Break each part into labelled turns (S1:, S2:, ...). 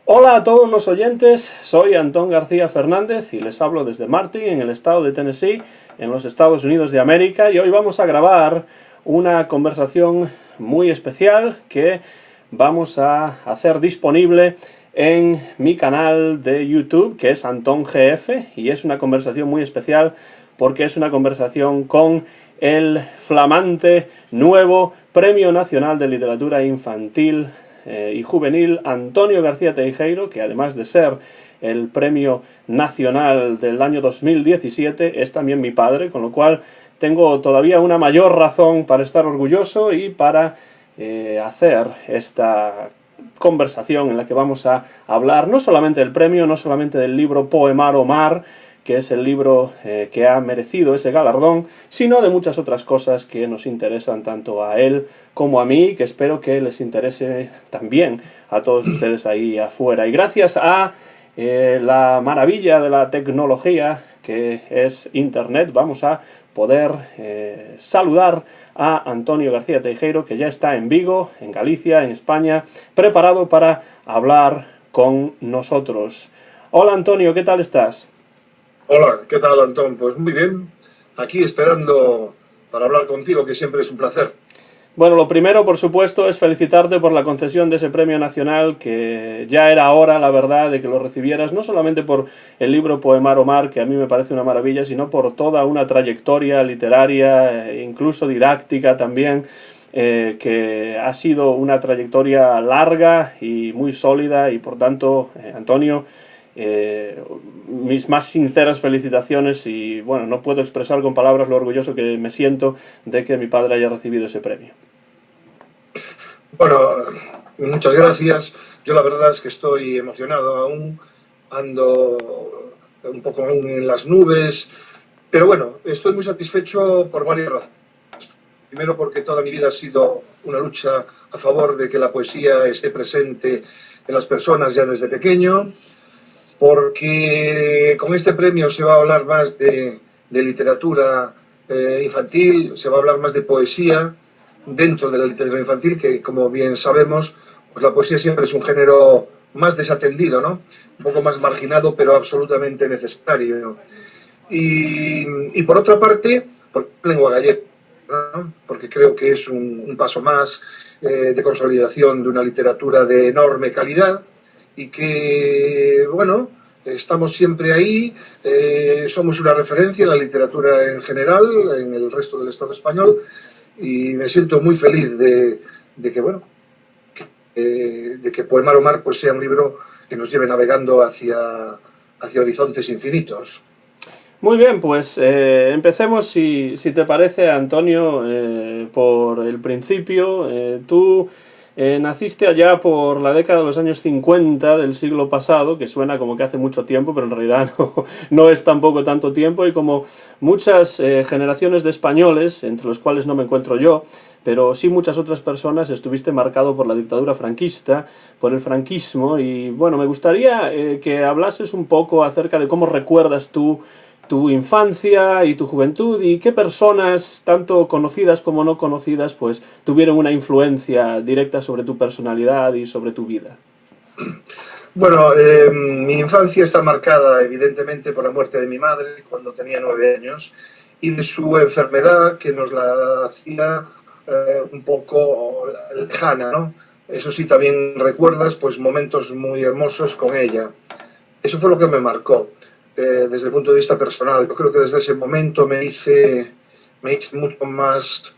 S1: Hola a todos los oyentes, soy Antón García Fernández y les hablo desde Martin, en el estado de Tennessee, en los Estados Unidos de América, y hoy vamos a grabar una conversación muy especial que vamos a hacer disponible en mi canal de YouTube, que es Antón GF, y es una conversación muy especial porque es una conversación con el flamante nuevo Premio Nacional de Literatura Infantil y Juvenil Antonio García Teijeiro, que además de ser el Premio Nacional del año 2017, es también mi padre, con lo cual tengo todavía una mayor razón para estar orgulloso y para hacer esta conversación en la que vamos a hablar no solamente del premio, no solamente del libro Poemar o Mar, que es el libro que ha merecido ese galardón, sino de muchas otras cosas que nos interesan tanto a él como a mí, que espero que les interese también a todos ustedes ahí afuera. Y gracias a la maravilla de la tecnología que es Internet, vamos a poder saludar a Antonio García Teijeiro, que ya está en Vigo, en Galicia, en España, preparado para hablar con nosotros. Hola Antonio, ¿qué tal estás?
S2: Hola, ¿qué tal, Antón? Pues muy bien, aquí esperando para hablar contigo, que siempre es un placer.
S1: Bueno, lo primero, por supuesto, es felicitarte por la concesión de ese premio nacional, que ya era hora, la verdad, de que lo recibieras, no solamente por el libro Poemar o Mar, que a mí me parece una maravilla, sino por toda una trayectoria literaria, incluso didáctica también, que ha sido una trayectoria larga y muy sólida, y por tanto, Antonio, mis más sinceras felicitaciones, y bueno, no puedo expresar con palabras lo orgulloso que me siento de que mi padre haya recibido ese premio.
S2: Bueno, muchas gracias. Yo la verdad es que estoy emocionado aún, ando un poco aún en las nubes, pero bueno, estoy muy satisfecho por varias razones. Primero, porque toda mi vida ha sido una lucha a favor de que la poesía esté presente en las personas ya desde pequeño, porque con este premio se va a hablar más de literatura infantil, se va a hablar más de poesía dentro de la literatura infantil, que como bien sabemos, pues la poesía siempre es un género más desatendido, ¿no? Un poco más marginado, pero absolutamente necesario. Y por otra parte, por lengua gallega, ¿no? Porque creo que es un paso más de consolidación de una literatura de enorme calidad y que, bueno, estamos siempre ahí, somos una referencia en la literatura en general, en el resto del Estado español, y me siento muy feliz de que, bueno, de que Poemar o Mar pues, sea un libro que nos lleve navegando hacia horizontes infinitos.
S1: Muy bien, pues empecemos, si te parece, Antonio, por el principio. Tú naciste allá por la década de los años 50 del siglo pasado, que suena como que hace mucho tiempo, pero en realidad no es tampoco tanto tiempo, y como muchas generaciones de españoles, entre los cuales no me encuentro yo, pero sí muchas otras personas, estuviste marcado por la dictadura franquista, por el franquismo, y bueno, me gustaría que hablases un poco acerca de cómo recuerdas tú tu infancia y tu juventud, y qué personas, tanto conocidas como no conocidas, pues tuvieron una influencia directa sobre tu personalidad y sobre tu vida.
S2: Bueno, mi infancia está marcada evidentemente por la muerte de mi madre cuando tenía 9 años y de su enfermedad que nos la hacía un poco lejana, ¿no? Eso sí, también recuerdas pues momentos muy hermosos con ella. Eso fue lo que me marcó desde el punto de vista personal. Yo creo que desde ese momento me hice mucho más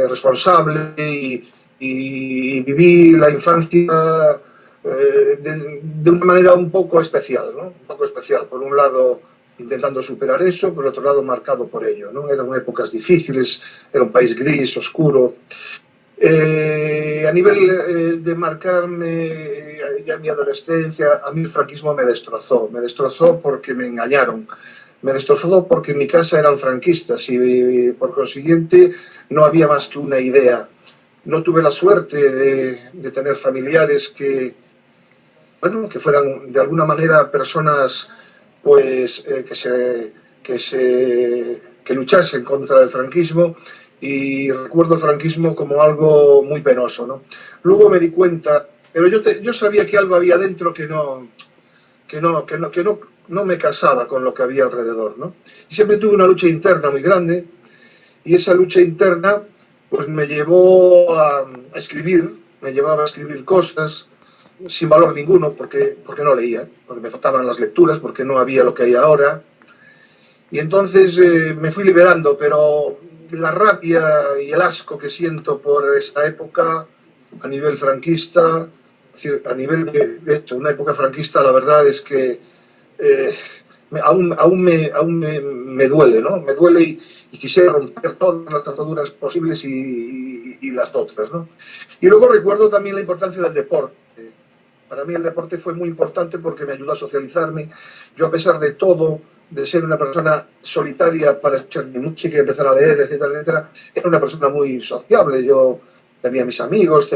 S2: responsable y viví la infancia de una manera un poco especial, ¿no? Un poco especial. Por un lado, intentando superar eso, por otro lado, marcado por ello, ¿no? Eran épocas difíciles, era un país gris, oscuro. A nivel de marcarme ya en mi adolescencia, a mí el franquismo me destrozó porque me engañaron, me destrozó porque en mi casa eran franquistas y por consiguiente no había más que una idea. No tuve la suerte de tener familiares bueno, que fueran de alguna manera personas pues que luchasen contra el franquismo y recuerdo el franquismo como algo muy penoso, ¿no? Luego me di cuenta pero yo sabía que algo había dentro no me casaba con lo que había alrededor, ¿no? Y siempre tuve una lucha interna muy grande, y esa lucha interna pues me llevó a escribir, me llevaba a escribir cosas sin valor ninguno, porque no leía, porque me faltaban las lecturas, porque no había lo que hay ahora. Y entonces me fui liberando, pero la rabia y el asco que siento por esa época a nivel franquista, a nivel de hecho, una época franquista, la verdad es que eh, aún me duele, ¿no? Me duele y quisiera romper todas las ataduras posibles y las otras, ¿no? Y luego recuerdo también la importancia del deporte. Para mí el deporte fue muy importante porque me ayudó a socializarme. Yo, a pesar de todo, de ser una persona solitaria para escuchar mi música y empezar a leer, etcétera, etcétera, era una persona muy sociable. Yo tenía mis amigos,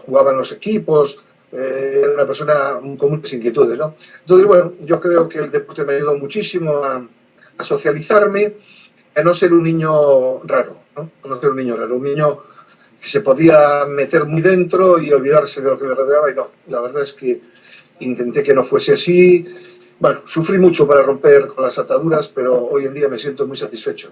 S2: jugaba en los equipos, era una persona con muchas inquietudes, ¿no? Entonces, bueno, yo creo que el deporte me ayudó muchísimo a socializarme, a no ser un niño raro, ¿no? A no ser un niño raro, un niño que se podía meter muy dentro y olvidarse de lo que me rodeaba, y no, la verdad es que intenté que no fuese así. Bueno, sufrí mucho para romper con las ataduras, pero hoy en día me siento muy satisfecho.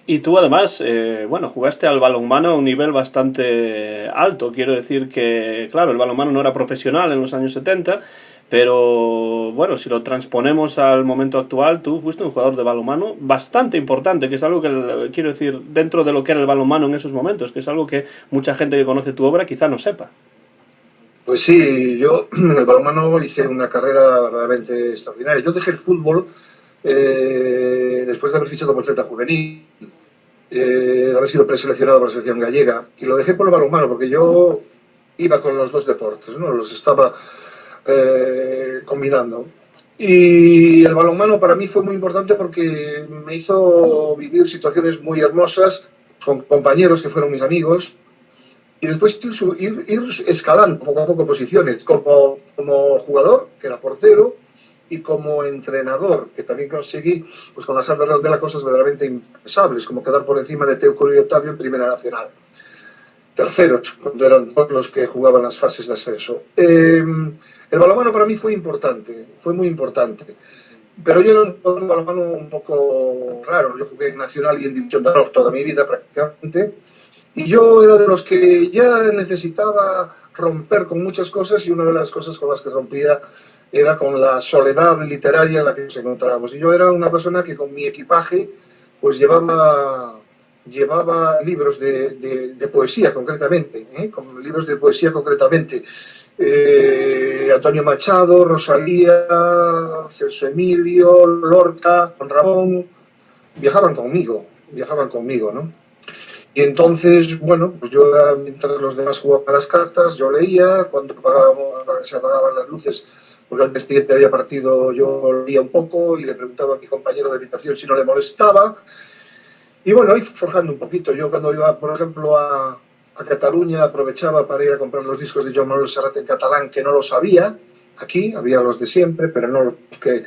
S1: Y tú además, bueno, jugaste al balonmano a un nivel bastante alto. Quiero decir que, claro, el balonmano no era profesional en los años 70, pero bueno, si lo transponemos al momento actual, tú fuiste un jugador de balonmano bastante importante, que es algo que, quiero decir, dentro de lo que era el balonmano en esos momentos, que es algo que mucha gente que conoce tu obra quizá no sepa.
S2: Pues sí, yo en el balonmano hice una carrera verdaderamente extraordinaria. Yo dejé el fútbol después de haber fichado por Celta Juvenil, de haber sido preseleccionado por la selección gallega, y lo dejé por el balonmano porque yo iba con los dos deportes, ¿no? Los estaba combinando. Y el balonmano para mí fue muy importante porque me hizo vivir situaciones muy hermosas con compañeros que fueron mis amigos, y después ir escalando poco a poco posiciones, como jugador, que era portero, y como entrenador, que también conseguí, pues con las artes de las cosas verdaderamente impensables, como quedar por encima de Teucro y Octavio en Primera Nacional. Terceros, cuando eran todos los que jugaban las fases de ascenso. El balonmano para mí fue importante, fue muy importante. Pero yo era un jugador de balonmano un poco raro. Yo jugué en Nacional y en División de Honor toda mi vida prácticamente. Y yo era de los que ya necesitaba romper con muchas cosas, y una de las cosas con las que rompía era con la soledad literaria en la que nos encontrábamos. Y yo era una persona que con mi equipaje pues llevaba libros de poesía concretamente, con libros de poesía concretamente. Antonio Machado, Rosalía, Celso Emilio, Lorca, Juan Ramón, viajaban conmigo, ¿no? Y entonces, bueno, pues yo, mientras los demás jugaban las cartas, yo leía. Cuando se apagaban las luces, porque al día siguiente había partido, yo leía un poco y le preguntaba a mi compañero de habitación si no le molestaba. Y bueno, iba forjando un poquito. Yo, cuando iba, por ejemplo, a Cataluña, aprovechaba para ir a comprar los discos de Joan Manuel Serrat en catalán, que no los había. Aquí había los de siempre, pero no los que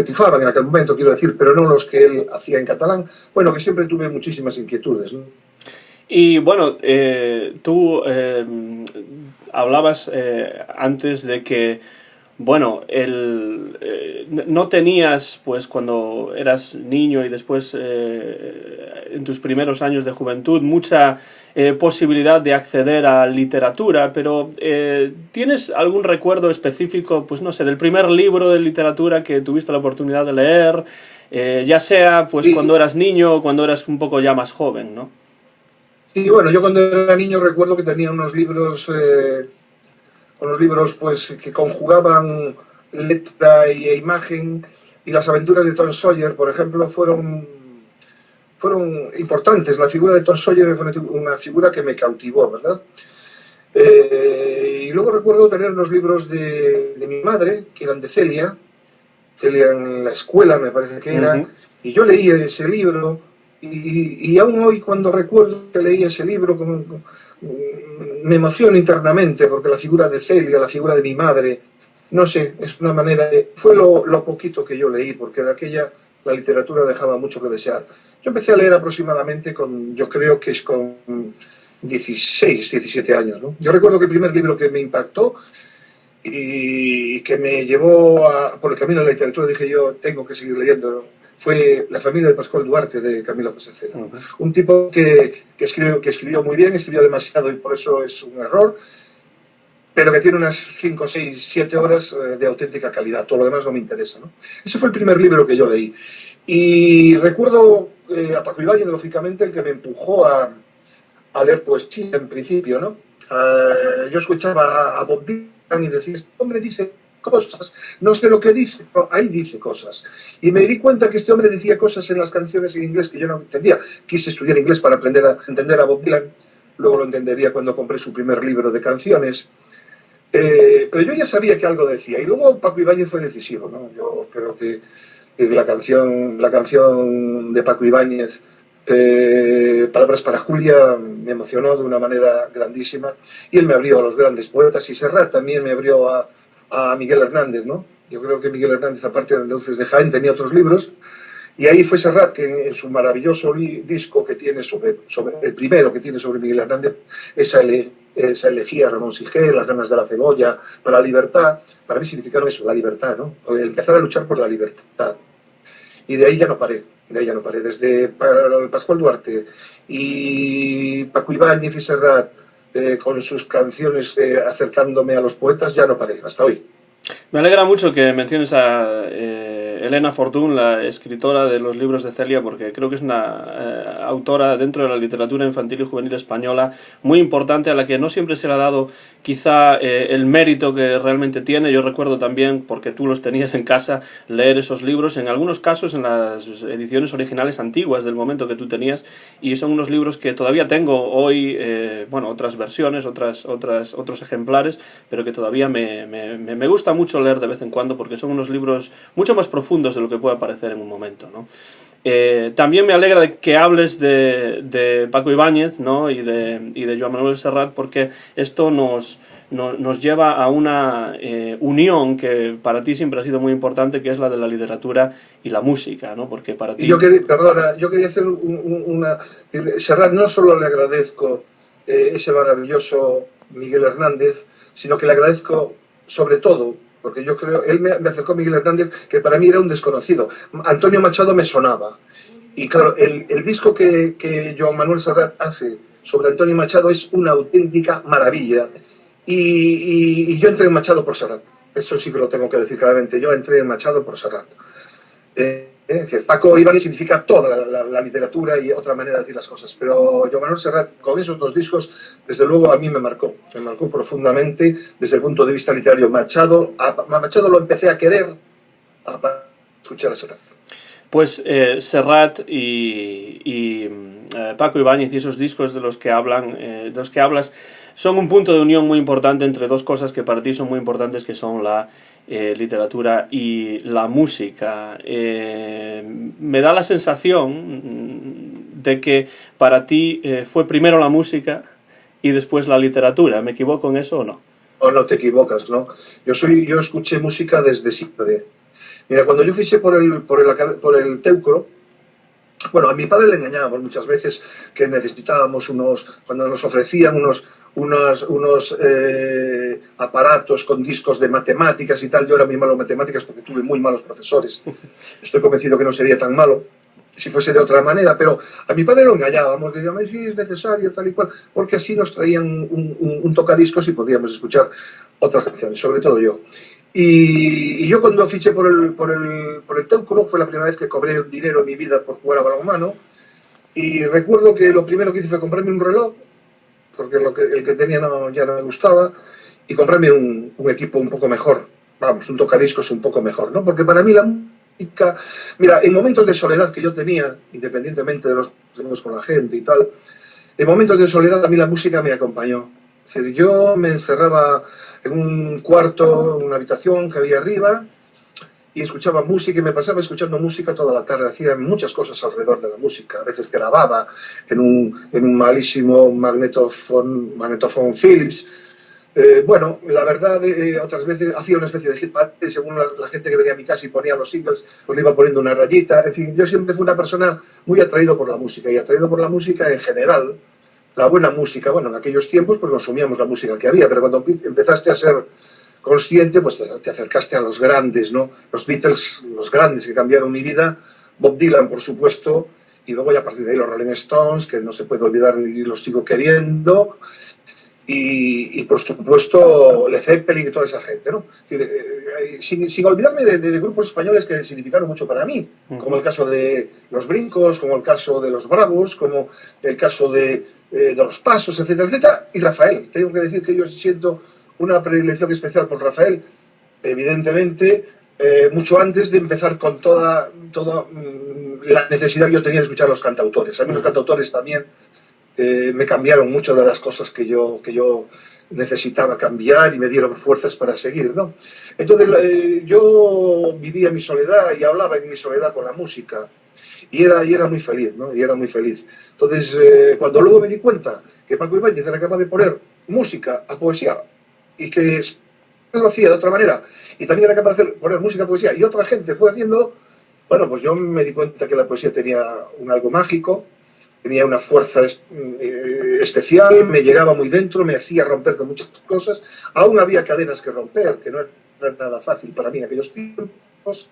S2: triunfaban en aquel momento, quiero decir, pero no los que él hacía en catalán. Bueno, que siempre tuve muchísimas inquietudes, ¿no?
S1: Y bueno, tú hablabas antes de que, bueno, no tenías, pues cuando eras niño y después en tus primeros años de juventud, mucha posibilidad de acceder a literatura, pero ¿tienes algún recuerdo específico, pues no sé, del primer libro de literatura que tuviste la oportunidad de leer, ya sea pues
S2: Sí.
S1: cuando eras niño o cuando eras un poco ya más joven, ¿no?
S2: Y bueno, yo cuando era niño recuerdo que tenía unos libros pues que conjugaban letra e imagen, y las aventuras de Tom Sawyer, por ejemplo, fueron importantes. La figura de Tom Sawyer fue una figura que me cautivó, ¿verdad? Y luego recuerdo tener los libros de mi madre, que eran de Celia en la escuela, me parece que era, y yo leía ese libro, y aún hoy, cuando recuerdo que leía ese libro, me emociono internamente, porque la figura de Celia, la figura de mi madre, no sé, es una manera de... Fue lo poquito que yo leí, porque de aquella la literatura dejaba mucho que desear. Yo empecé a leer aproximadamente yo creo que es con 16, 17 años, ¿no? Yo recuerdo que el primer libro que me impactó y que me llevó por el camino de la literatura, dije yo, tengo que seguir leyendo, ¿no? Fue La familia de Pascual Duarte, de Camilo José Cela. Un tipo que escribió muy bien, escribió demasiado y por eso es un error, pero que tiene unas 5, 6, 7 horas de auténtica calidad. Todo lo demás no me interesa, ¿no? Ese fue el primer libro que yo leí. Y recuerdo a Paco Ibáñez, lógicamente, el que me empujó a leer poesía en principio, ¿no? Yo escuchaba a Bob Dylan y decía, este hombre dice cosas, no sé lo que dice, pero ahí dice cosas. Y me di cuenta que este hombre decía cosas en las canciones en inglés que yo no entendía. Quise estudiar inglés para aprender a entender a Bob Dylan, luego lo entendería cuando compré su primer libro de canciones. Pero yo ya sabía que algo decía. Y luego Paco Ibáñez fue decisivo, ¿no? Yo creo que la canción de Paco Ibáñez, Palabras para Julia, me emocionó de una manera grandísima, y él me abrió a los grandes poetas, y Serrat también me abrió a Miguel Hernández, ¿no? Yo creo que Miguel Hernández, aparte de Dulces de Jaén, tenía otros libros, y ahí fue Serrat que en su maravilloso disco que tiene sobre el primero que tiene sobre Miguel Hernández, esa elegía Ramón Sigel, Las ganas de la cebolla, para la libertad, para mí significaron eso, la libertad, ¿no? Empezar a luchar por la libertad. Y de ahí ya no paré, desde Pascual Duarte y Paco Ibáñez y Serrat, con sus canciones acercándome a los poetas, ya no paré, hasta hoy.
S1: Me alegra mucho que menciones a Elena Fortún, la escritora de los libros de Celia, porque creo que es una autora dentro de la literatura infantil y juvenil española muy importante, a la que no siempre se le ha dado quizá el mérito que realmente tiene. Yo recuerdo también, porque tú los tenías en casa, leer esos libros, en algunos casos en las ediciones originales antiguas del momento que tú tenías, y son unos libros que todavía tengo hoy, bueno, otras versiones, otros ejemplares, pero que todavía me gusta mucho leer de vez en cuando, porque son unos libros mucho más profundos de lo que puede parecer en un momento, ¿no? También me alegra de que hables de Paco Ibáñez, ¿no? y de Joan Manuel Serrat, porque esto nos lleva a una unión que para ti siempre ha sido muy importante, que es la de la literatura y la música, ¿no? Porque para ti...
S2: Yo quería hacer una... Serrat, no solo le agradezco ese maravilloso Miguel Hernández, sino que le agradezco sobre todo, porque yo creo, él me acercó a Miguel Hernández, que para mí era un desconocido. Antonio Machado me sonaba. Y claro, el disco que Joan Manuel Serrat hace sobre Antonio Machado es una auténtica maravilla. Y yo entré en Machado por Serrat. Eso sí que lo tengo que decir claramente. Yo entré en Machado por Serrat. Es decir, Paco Ibáñez significa toda la literatura y otra manera de decir las cosas, pero Joan Manuel Serrat, con esos dos discos, desde luego a mí me marcó profundamente desde el punto de vista literario. Machado lo empecé a querer a escuchar a Serrat.
S1: Pues Serrat y Paco Ibáñez y esos discos de los que hablas son un punto de unión muy importante entre dos cosas que para ti son muy importantes, que son la literatura y la música. Me da la sensación de que para ti fue primero la música y después la literatura. ¿Me equivoco en eso o no?
S2: O no te equivocas, ¿no? Yo escuché música desde siempre. Mira, cuando yo fiché por el Teucro, bueno, a mi padre le engañábamos muchas veces que necesitábamos cuando nos ofrecían unos aparatos con discos de matemáticas y tal. Yo era muy malo en matemáticas porque tuve muy malos profesores. Estoy convencido que no sería tan malo si fuese de otra manera, pero a mi padre lo engañábamos, decíamos, sí, es necesario, tal y cual, porque así nos traían un tocadiscos y podíamos escuchar otras canciones, sobre todo yo. Y yo cuando fiché por el Teucro fue la primera vez que cobré dinero en mi vida por jugar a balonmano, y recuerdo que lo primero que hice fue comprarme un reloj, porque el que tenía ya no me gustaba, y comprarme un equipo un poco mejor, vamos, un tocadiscos un poco mejor, ¿no? Porque para mí la música, mira, en momentos de soledad que yo tenía, independientemente de los problemas con la gente y tal, en momentos de soledad a mí la música me acompañó. Es decir, yo me encerraba en un cuarto, en una habitación que había arriba, y escuchaba música, y me pasaba escuchando música toda la tarde. Hacía muchas cosas alrededor de la música. A veces grababa en un malísimo magnetofón Philips. Bueno, la verdad, otras veces hacía una especie de hit parade, según la gente que venía a mi casa y ponía los singles, pues le iba poniendo una rayita. En fin, yo siempre fui una persona muy atraído por la música, y atraído por la música en general, la buena música. Bueno, en aquellos tiempos pues consumíamos la música que había, pero cuando empezaste a ser consciente, pues te acercaste a los grandes, ¿no? Los Beatles, los grandes que cambiaron mi vida, Bob Dylan, por supuesto, y luego ya a partir de ahí los Rolling Stones, que no se puede olvidar y los sigo queriendo, y por supuesto Led Zeppelin y toda esa gente, ¿no? Sin olvidarme de grupos españoles que significaron mucho para mí, como el caso de Los Brincos, como el caso de Los Bravos, como el caso de Los Pasos, etcétera, etcétera, y Rafael. Tengo que decir que yo siento una predilección especial por Rafael, evidentemente, mucho antes de empezar con toda la necesidad que yo tenía de escuchar a los cantautores. A mí los cantautores también me cambiaron mucho de las cosas que yo necesitaba cambiar y me dieron fuerzas para seguir, ¿no? Entonces yo vivía mi soledad y hablaba en mi soledad con la música y era muy feliz, ¿no? Y era muy feliz. Entonces, cuando luego me di cuenta que Paco Ibáñez era capaz de poner música a poesía y que lo hacía de otra manera y también era capaz de poner música a poesía y otra gente fue haciendo, bueno, pues yo me di cuenta que la poesía tenía un algo mágico, tenía una fuerza especial, me llegaba muy dentro, me hacía romper con muchas cosas. Aún había cadenas que romper, que no era nada fácil para mí en aquellos tiempos,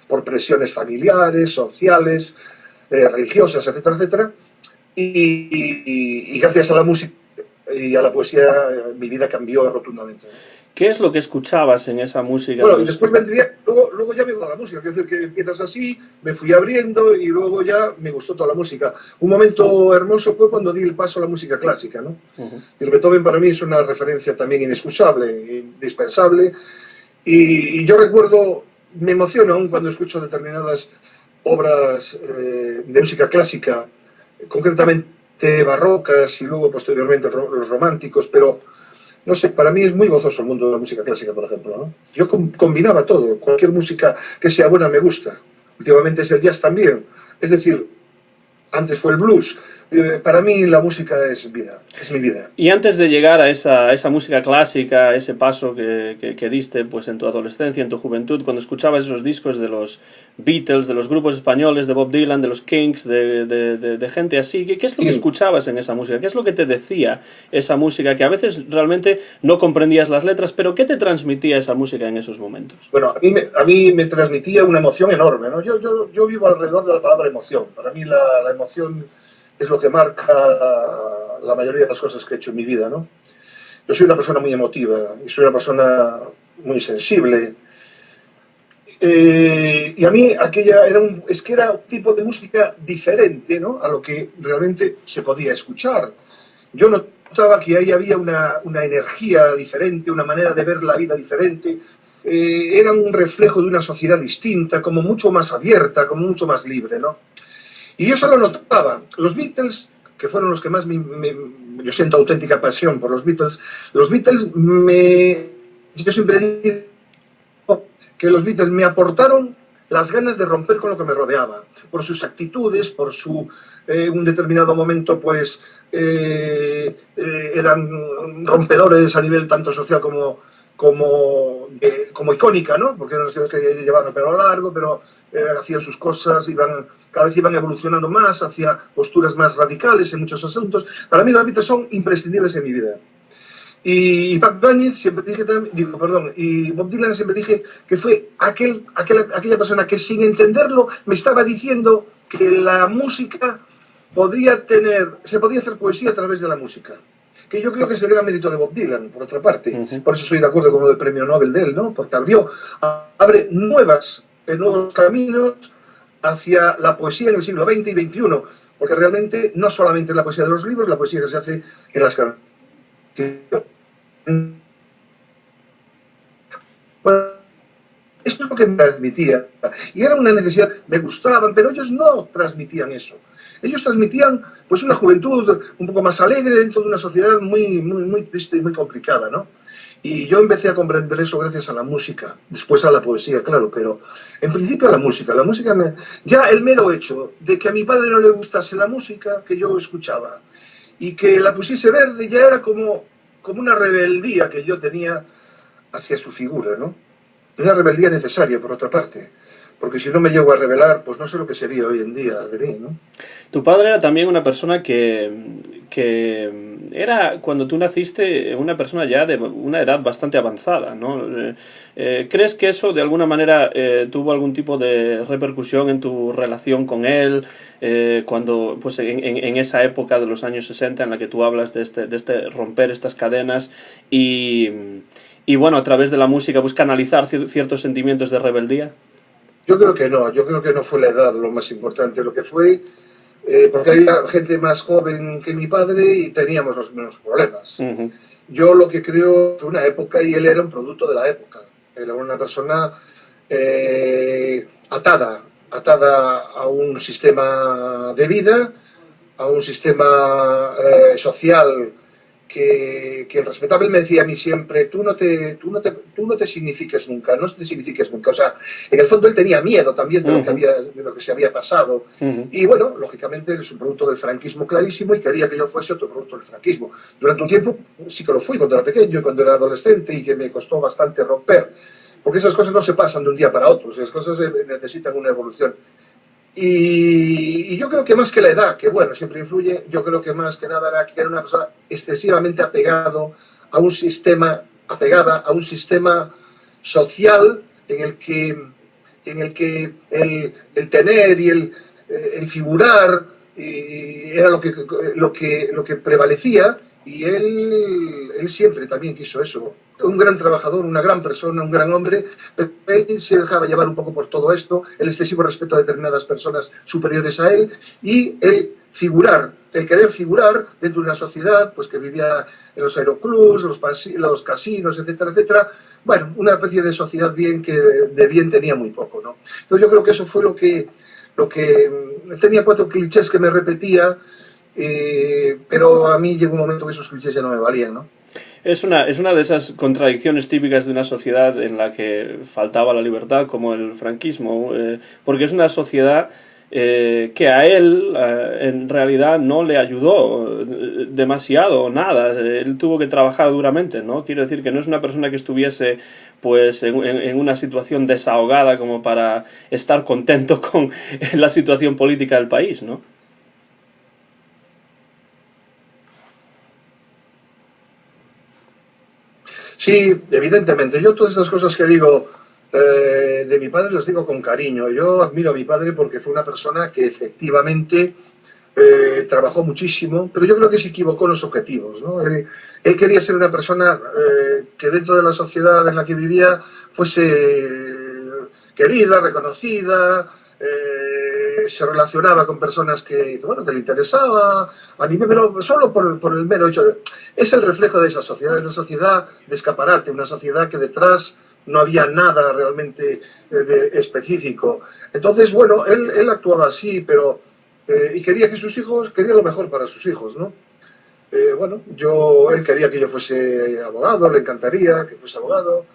S2: por presiones familiares, sociales, religiosas, etcétera, etcétera. Y gracias a la música y a la poesía mi vida cambió rotundamente.
S1: ¿Qué es lo que escuchabas en esa música?
S2: Bueno, y después vendría, luego ya me gustó la música, quiero decir que empiezas así, me fui abriendo y luego ya me gustó toda la música. Un momento hermoso fue cuando di el paso a la música clásica, ¿no? El Beethoven para mí es una referencia también inexcusable, indispensable, y yo recuerdo, me emociona aún cuando escucho determinadas obras de música clásica, concretamente barrocas y luego posteriormente los románticos, pero no sé, para mí es muy gozoso el mundo de la música clásica, por ejemplo, ¿no? Yo combinaba todo, cualquier música que sea buena me gusta. Últimamente es el jazz también. Es decir, antes fue el blues. Para mí la música es vida, es mi vida.
S1: Y antes de llegar a esa música clásica, ese paso que diste pues en tu adolescencia, en tu juventud, cuando escuchabas esos discos de los Beatles, de los grupos españoles, de Bob Dylan, de los Kinks, de gente así, ¿qué es lo que escuchabas en esa música? ¿Qué es lo que te decía esa música? Que a veces realmente no comprendías las letras, pero ¿qué te transmitía esa música en esos momentos?
S2: Bueno, a mí me transmitía una emoción enorme, ¿no? Yo vivo alrededor de la palabra emoción. Para mí la emoción es lo que marca la mayoría de las cosas que he hecho en mi vida, ¿no? Yo soy una persona muy emotiva y soy una persona muy sensible. Y a mí era un tipo de música diferente, ¿no? A lo que realmente se podía escuchar. Yo notaba que ahí había una energía diferente, una manera de ver la vida diferente. Era un reflejo de una sociedad distinta, como mucho más abierta, como mucho más libre, ¿no? Y yo solo notaba, los Beatles, que fueron los que más yo siento auténtica pasión por los Beatles yo siempre digo que los Beatles me aportaron las ganas de romper con lo que me rodeaba, por sus actitudes, por un determinado momento, pues, eran rompedores a nivel tanto social como icónica, ¿no? Porque eran los tíos que llevaban el pelo largo, pero hacían sus cosas, cada vez iban evolucionando más hacia posturas más radicales en muchos asuntos. Para mí los Beatles son imprescindibles en mi vida. Y Paco Ibáñez siempre dije, y Bob Dylan siempre dije que fue aquella persona que sin entenderlo me estaba diciendo que la música se podía hacer poesía a través de la música. Que yo creo que es el gran mérito de Bob Dylan, por otra parte. Por eso estoy de acuerdo con el premio Nobel de él, ¿no? Porque abre nuevos caminos hacia la poesía en el siglo XX y XXI. Porque realmente no solamente es la poesía de los libros, la poesía que se hace en las canciones. Bueno, eso es lo que me transmitía. Y era una necesidad, me gustaban, pero ellos no transmitían eso. Ellos transmitían pues una juventud un poco más alegre dentro de una sociedad muy, muy, muy triste y muy complicada, ¿no? Y yo empecé a comprender eso gracias a la música, después a la poesía, claro, pero en principio a la música. Ya el mero hecho de que a mi padre no le gustase la música que yo escuchaba y que la pusiese verde ya era como una rebeldía que yo tenía hacia su figura, ¿no? Una rebeldía necesaria, por otra parte, porque si no me llego a rebelar, pues no sé lo que sería hoy en día de mí, ¿no?
S1: Tu padre era también una persona que era, cuando tú naciste, una persona ya de una edad bastante avanzada, ¿no? ¿Crees que eso de alguna manera tuvo algún tipo de repercusión en tu relación con él, cuando, pues en esa época de los años 60 en la que tú hablas de este romper estas cadenas y bueno, a través de la música pues canalizar ciertos sentimientos de rebeldía?
S2: Yo creo que no fue la edad lo más importante, lo que fue, porque había gente más joven que mi padre y teníamos los mismos problemas.
S1: Uh-huh.
S2: Yo lo que creo es una época y él era un producto de la época. Era una persona atada a un sistema de vida, a un sistema social que el respetable me decía a mí siempre, tú no te signifiques nunca, no te signifiques nunca. O sea, en el fondo él tenía miedo también de lo que se había pasado. Y bueno, lógicamente es un producto del franquismo clarísimo y quería que yo fuese otro producto del franquismo. Durante un tiempo sí que lo fui cuando era pequeño y cuando era adolescente y que me costó bastante romper. Porque esas cosas no se pasan de un día para otro, esas cosas necesitan una evolución. Y yo creo que más que la edad, que bueno, siempre influye, yo creo que más que nada era que era una persona excesivamente apegada a un sistema social en el que el tener y el figurar era lo que prevalecía, y él siempre también quiso eso. Un gran trabajador, una gran persona, un gran hombre, pero él se dejaba llevar un poco por todo esto, el excesivo respeto a determinadas personas superiores a él y el querer figurar dentro de una sociedad pues que vivía en los aeroclubs, los casinos, etcétera, etcétera. Bueno, una especie de sociedad que de bien tenía muy poco, ¿no? Entonces yo creo que eso fue lo que tenía 4 clichés que me repetía, pero a mí llegó un momento que esos clichés ya no me valían, ¿no?
S1: Es una de esas contradicciones típicas de una sociedad en la que faltaba la libertad, como el franquismo, porque es una sociedad que a él en realidad no le ayudó demasiado, nada. Él tuvo que trabajar duramente, ¿no? Quiero decir que no es una persona que estuviese pues en una situación desahogada como para estar contento con la situación política del país, ¿no?
S2: Sí, evidentemente. Yo todas esas cosas que digo de mi padre las digo con cariño. Yo admiro a mi padre porque fue una persona que efectivamente trabajó muchísimo, pero yo creo que se equivocó en los objetivos, ¿no? Él quería ser una persona que dentro de la sociedad en la que vivía fuese querida, reconocida, se relacionaba con personas que le interesaba, a nivel, pero solo por el mero hecho de... Es el reflejo de esa sociedad, de una sociedad de escaparate, una sociedad que detrás no había nada realmente específico. Entonces, bueno, él actuaba así, pero... y quería quería lo mejor para sus hijos, ¿no? Bueno, él quería que yo fuese abogado, le encantaría que fuese abogado,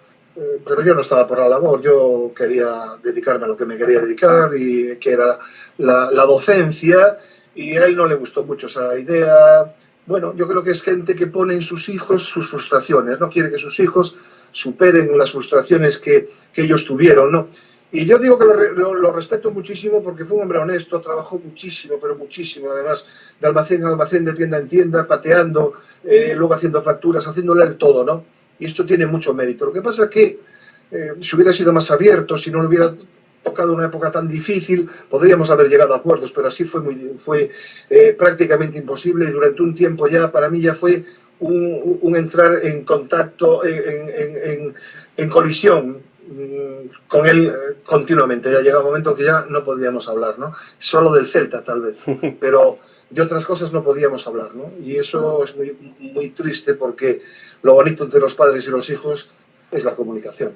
S2: pero yo no estaba por la labor, yo quería dedicarme a lo que me quería dedicar, y que era la docencia, y a él no le gustó mucho esa idea. Bueno, yo creo que es gente que pone en sus hijos sus frustraciones, no quiere que sus hijos superen las frustraciones que ellos tuvieron, ¿no? Y yo digo que lo respeto muchísimo porque fue un hombre honesto, trabajó muchísimo, pero muchísimo, además, de almacén a almacén, de tienda en tienda, pateando, luego haciendo facturas, haciéndole el todo, ¿no? Y esto tiene mucho mérito. Lo que pasa es que si hubiera sido más abierto, si no le hubiera tocado una época tan difícil, podríamos haber llegado a acuerdos, pero así fue prácticamente imposible, y durante un tiempo ya, para mí ya fue un entrar en contacto, en colisión con él continuamente. Ya llega un momento que ya no podíamos hablar, ¿no? Solo del Celta, tal vez, pero de otras cosas no podíamos hablar, ¿no? Y eso es muy, muy triste, porque lo bonito entre los padres y los hijos es la comunicación.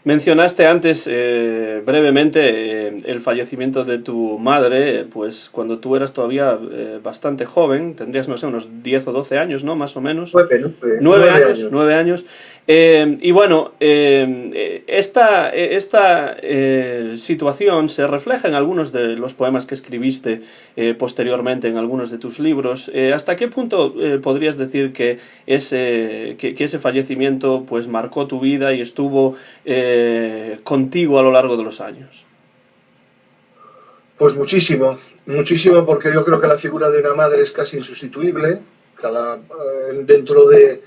S1: Mencionaste antes brevemente el fallecimiento de tu madre, pues cuando tú eras todavía bastante joven, tendrías, no sé, unos 10 o 12 años, ¿no? Más o menos. 9 años. 9 años. Y bueno, esta situación se refleja en algunos de los poemas que escribiste posteriormente, en algunos de tus libros. ¿Hasta qué punto podrías decir que ese fallecimiento pues marcó tu vida y estuvo contigo a lo largo de los años?
S2: Pues muchísimo. Muchísimo, porque yo creo que la figura de una madre es casi insustituible. Dentro de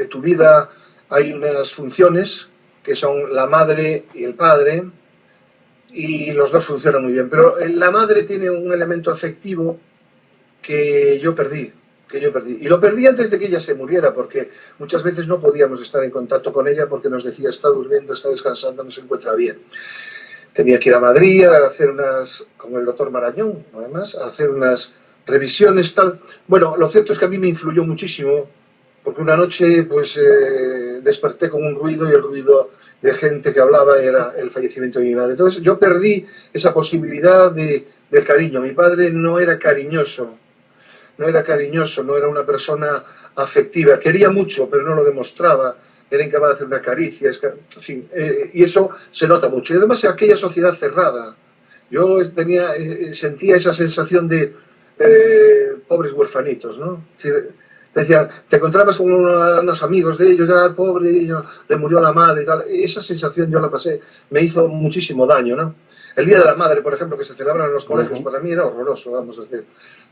S2: tu vida hay unas funciones que son la madre y el padre, y los dos funcionan muy bien. Pero la madre tiene un elemento afectivo que yo perdí. Y lo perdí antes de que ella se muriera, porque muchas veces no podíamos estar en contacto con ella porque nos decía: está durmiendo, está descansando, no se encuentra bien. Tenía que ir a Madrid a hacer con el doctor Marañón, además, a hacer unas revisiones, tal. Bueno, lo cierto es que a mí me influyó muchísimo, porque una noche pues desperté con un ruido, y el ruido de gente que hablaba era el fallecimiento de mi madre. Entonces yo perdí esa posibilidad del cariño. Mi padre no era cariñoso, no era una persona afectiva. Quería mucho, pero no lo demostraba. Era incapaz de hacer una caricia, en fin, y eso se nota mucho. Y además, en aquella sociedad cerrada, yo sentía esa sensación de pobres huerfanitos, ¿no? Es decir, decía, te encontrabas con unos amigos de ellos, ya pobre, le murió la madre y tal. Esa sensación yo la pasé, me hizo muchísimo daño, ¿no? El Día de la Madre, por ejemplo, que se celebra en los colegios, para mí era horroroso, vamos a decir.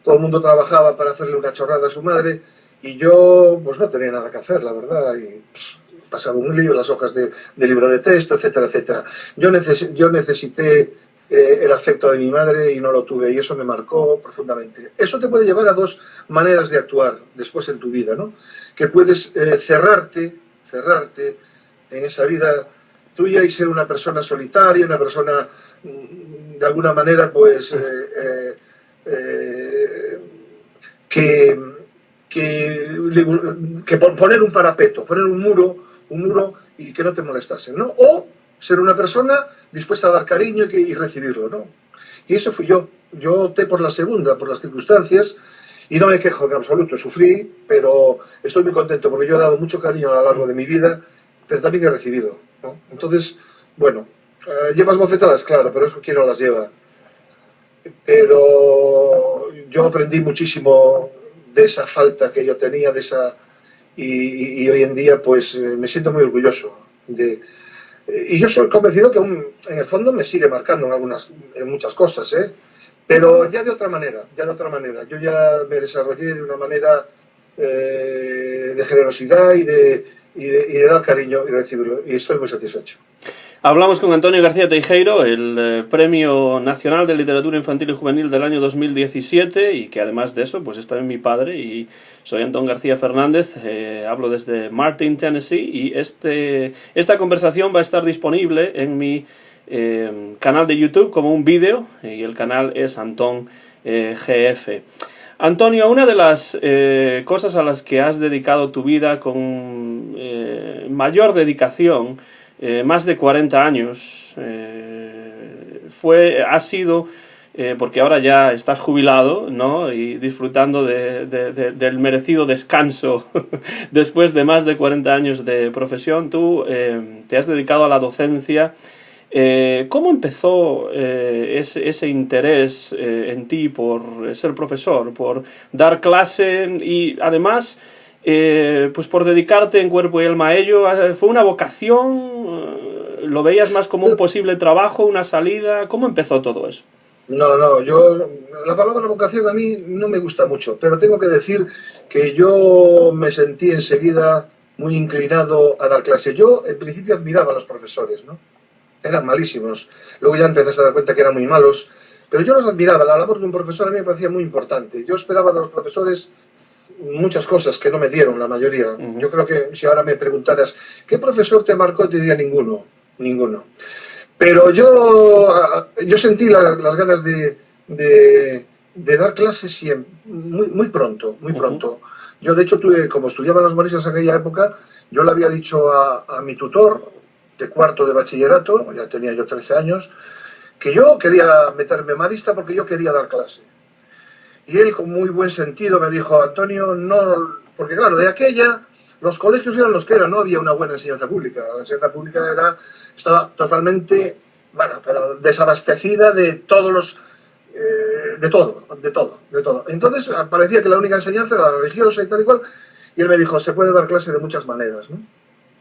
S2: Todo el mundo trabajaba para hacerle una chorrada a su madre, y yo pues no tenía nada que hacer, la verdad, y pasaba un lío, las hojas de libro de texto, etcétera, etcétera. Yo necesité el afecto de mi madre y no lo tuve, y eso me marcó profundamente. Eso te puede llevar a dos maneras de actuar después en tu vida, ¿no? Que puedes cerrarte en esa vida tuya y ser una persona solitaria, una persona de alguna manera pues que poner un parapeto, poner un muro y que no te molestasen, ¿no? O ser una persona dispuesta a dar cariño y recibirlo, ¿no? Y eso fui yo. Yo opté por la segunda, por las circunstancias, y no me quejo en absoluto. Sufrí, pero estoy muy contento porque yo he dado mucho cariño a lo largo de mi vida, pero también he recibido, ¿no? Entonces, bueno, ¿llevas bofetadas? Claro, pero eso quién no las lleva. Pero yo aprendí muchísimo de esa falta que yo tenía, y hoy en día pues me siento muy orgulloso y yo soy convencido que aún, en el fondo me sigue marcando en muchas cosas, pero ya de otra manera. Yo ya me desarrollé de una manera de generosidad y de dar cariño y recibirlo, y estoy muy satisfecho.
S1: Hablamos con Antonio García Teijeiro, el Premio Nacional de Literatura Infantil y Juvenil del año 2017, y que además de eso pues es también mi padre, y soy Antón García Fernández, hablo desde Martin, Tennessee, y esta conversación va a estar disponible en mi canal de YouTube como un vídeo, y el canal es Antón GF. Antonio, una de las cosas a las que has dedicado tu vida con mayor dedicación, más de 40 años, ha sido, porque ahora ya estás jubilado, ¿no? Y disfrutando del merecido descanso después de más de 40 años de profesión, tú te has dedicado a la docencia. ¿Cómo empezó ese interés en ti por ser profesor, por dar clase y además pues por dedicarte en cuerpo y alma a ello? ¿Fue una vocación? ¿Lo veías más como un posible trabajo, una salida? ¿Cómo empezó todo eso?
S2: No, la palabra vocación a mí no me gusta mucho, pero tengo que decir que yo me sentí enseguida muy inclinado a dar clase. Yo, en principio, admiraba a los profesores, ¿no? Eran malísimos. Luego ya empecé a dar cuenta que eran muy malos, pero yo los admiraba. La labor de un profesor a mí me parecía muy importante. Yo esperaba de los profesores muchas cosas que no me dieron la mayoría. Yo creo que si ahora me preguntaras ¿qué profesor te marcó? Te diría ninguno. Pero yo sentí las ganas de dar clases muy pronto. Yo, de hecho, como estudiaba en los Moristas en aquella época, yo le había dicho a mi tutor de cuarto de bachillerato, ya tenía yo 13 años, que yo quería meterme marista porque yo quería dar clase. Y él, con muy buen sentido, me dijo: Antonio, no, porque claro, de aquella los colegios eran los que eran, no había una buena enseñanza pública. La enseñanza pública estaba totalmente, pero desabastecida de todos los... de todo. Entonces parecía que la única enseñanza era la religiosa y tal y cual, y él me dijo: se puede dar clase de muchas maneras, ¿no?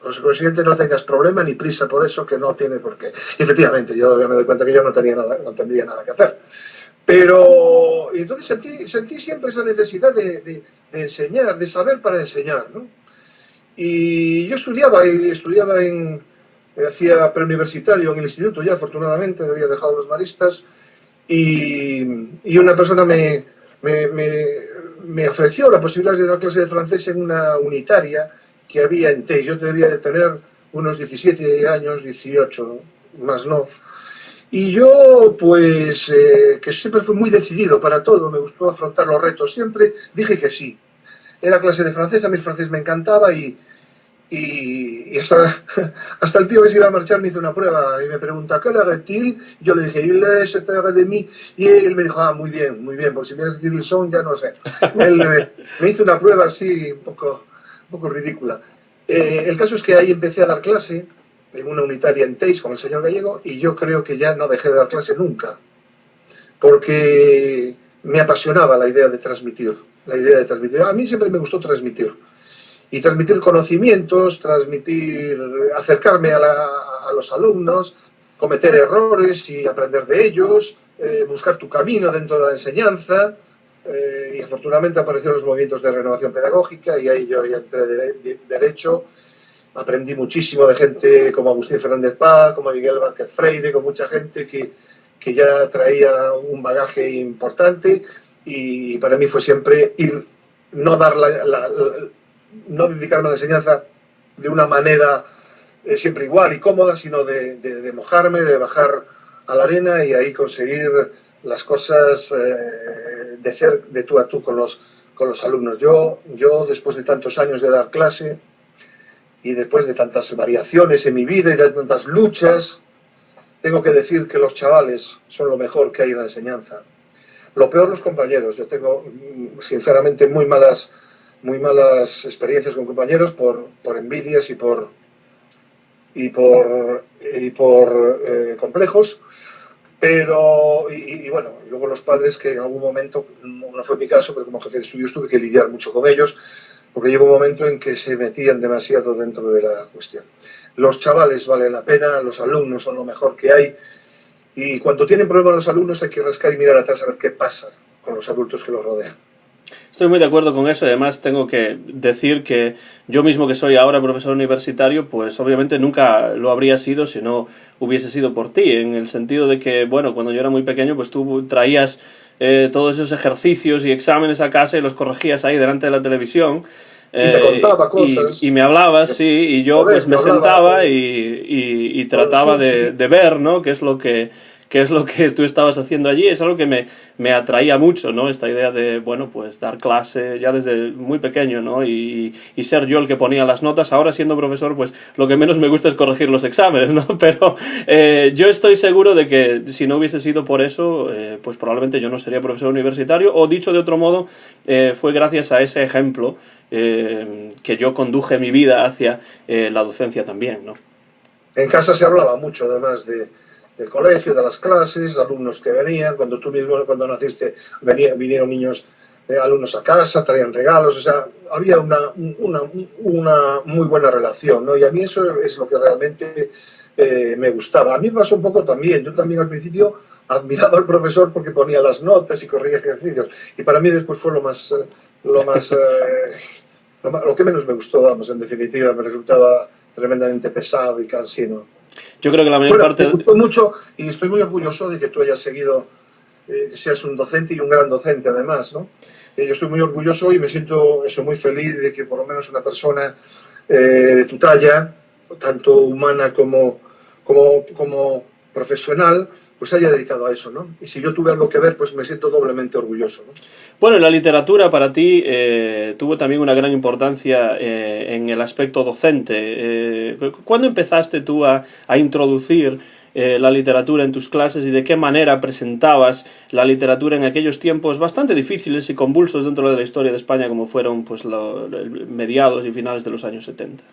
S2: Por consiguiente, no tengas problema ni prisa por eso, que no tiene por qué. Y efectivamente, yo me doy cuenta que yo no tendría nada que hacer. Pero y entonces sentí siempre esa necesidad de enseñar, de saber para enseñar, ¿no? Y yo estudiaba hacía preuniversitario en el instituto ya, afortunadamente, había dejado los maristas, y una persona me ofreció la posibilidad de dar clase de francés en una unitaria que había en Teix. Yo debería de tener unos 17 años, 18, más no. Y yo, pues, que siempre fui muy decidido para todo, me gustó afrontar los retos, siempre dije que sí. Era clase de francés, a mí el francés me encantaba y hasta el tío que se iba a marchar me hizo una prueba y me pregunta, ¿qué le haga-t-il? Yo le dije, il est de mí. Y él me dijo, muy bien, porque si me vas a decir el son, ya no sé. Él me hizo una prueba así, un poco ridícula. El caso es que ahí empecé a dar clase en una unitaria en Teix con el señor Gallego, y yo creo que ya no dejé de dar clase nunca, porque me apasionaba la idea de transmitir. A mí siempre me gustó transmitir. Y transmitir conocimientos, acercarme a los alumnos, cometer errores y aprender de ellos, buscar tu camino dentro de la enseñanza, y afortunadamente aparecieron los movimientos de renovación pedagógica y ahí yo ya entré derecho. Aprendí muchísimo de gente como Agustín Fernández Paz, como Miguel Vázquez Freire, con mucha gente que ya traía un bagaje importante, y para mí fue siempre no dedicarme a la enseñanza de una manera siempre igual y cómoda, sino de mojarme, de bajar a la arena y ahí conseguir las cosas de tú a tú con los alumnos. Yo, después de tantos años de dar clase y después de tantas variaciones en mi vida y de tantas luchas, tengo que decir que los chavales son lo mejor que hay en la enseñanza. Lo peor, los compañeros. Yo tengo, sinceramente, muy malas experiencias con compañeros por envidias y por complejos, pero bueno, luego los padres, que en algún momento, no fue mi caso, pero como jefe de estudios tuve que lidiar mucho con ellos, porque llegó un momento en que se metían demasiado dentro de la cuestión. Los chavales valen la pena, los alumnos son lo mejor que hay, y cuando tienen problemas los alumnos hay que rascar y mirar atrás a ver qué pasa con los adultos que los rodean.
S1: Estoy muy de acuerdo con eso, y además tengo que decir que yo mismo, que soy ahora profesor universitario, pues obviamente nunca lo habría sido si no hubiese sido por ti, en el sentido de que, bueno, cuando yo era muy pequeño, pues tú traías todos esos ejercicios y exámenes a casa y los corregías ahí delante de la televisión.
S2: Y te contaba cosas.
S1: Y me hablabas, sí, y yo pues me sentaba y trataba de ver, ¿no?, qué es lo que tú estabas haciendo allí. Es algo que me atraía mucho, ¿no?, esta idea de, bueno, pues dar clase ya desde muy pequeño, ¿no?, y ser yo el que ponía las notas. Ahora, siendo profesor, pues lo que menos me gusta es corregir los exámenes, ¿no?, pero yo estoy seguro de que si no hubiese sido por eso, pues probablemente yo no sería profesor universitario, o dicho de otro modo, fue gracias a ese ejemplo que yo conduje mi vida hacia la docencia también, ¿no?
S2: En casa se hablaba mucho, además, del colegio, de las clases, de alumnos que venían. Cuando tú mismo, cuando naciste, vinieron niños, alumnos a casa, traían regalos, o sea, había una muy buena relación, ¿no? Y a mí eso es lo que realmente me gustaba. A mí me pasó un poco también. Yo también al principio admiraba al profesor porque ponía las notas y corría ejercicios, y para mí después fue lo que menos me gustó, vamos, en definitiva, me resultaba tremendamente pesado y cansino.
S1: Yo creo que la mayor parte...
S2: Me gustó mucho, y estoy muy orgulloso de que tú hayas seguido, que seas un docente y un gran docente además, ¿no? Yo estoy muy orgulloso y me siento muy feliz de que por lo menos una persona de tu talla, tanto humana como profesional, pues haya dedicado a eso, ¿no? Y si yo tuve algo que ver, pues me siento doblemente orgulloso, ¿no?
S1: Bueno, la literatura para ti tuvo también una gran importancia en el aspecto docente. ¿Cuándo empezaste tú a introducir la literatura en tus clases, y de qué manera presentabas la literatura en aquellos tiempos bastante difíciles y convulsos dentro de la historia de España, como fueron pues mediados y finales de los años 70?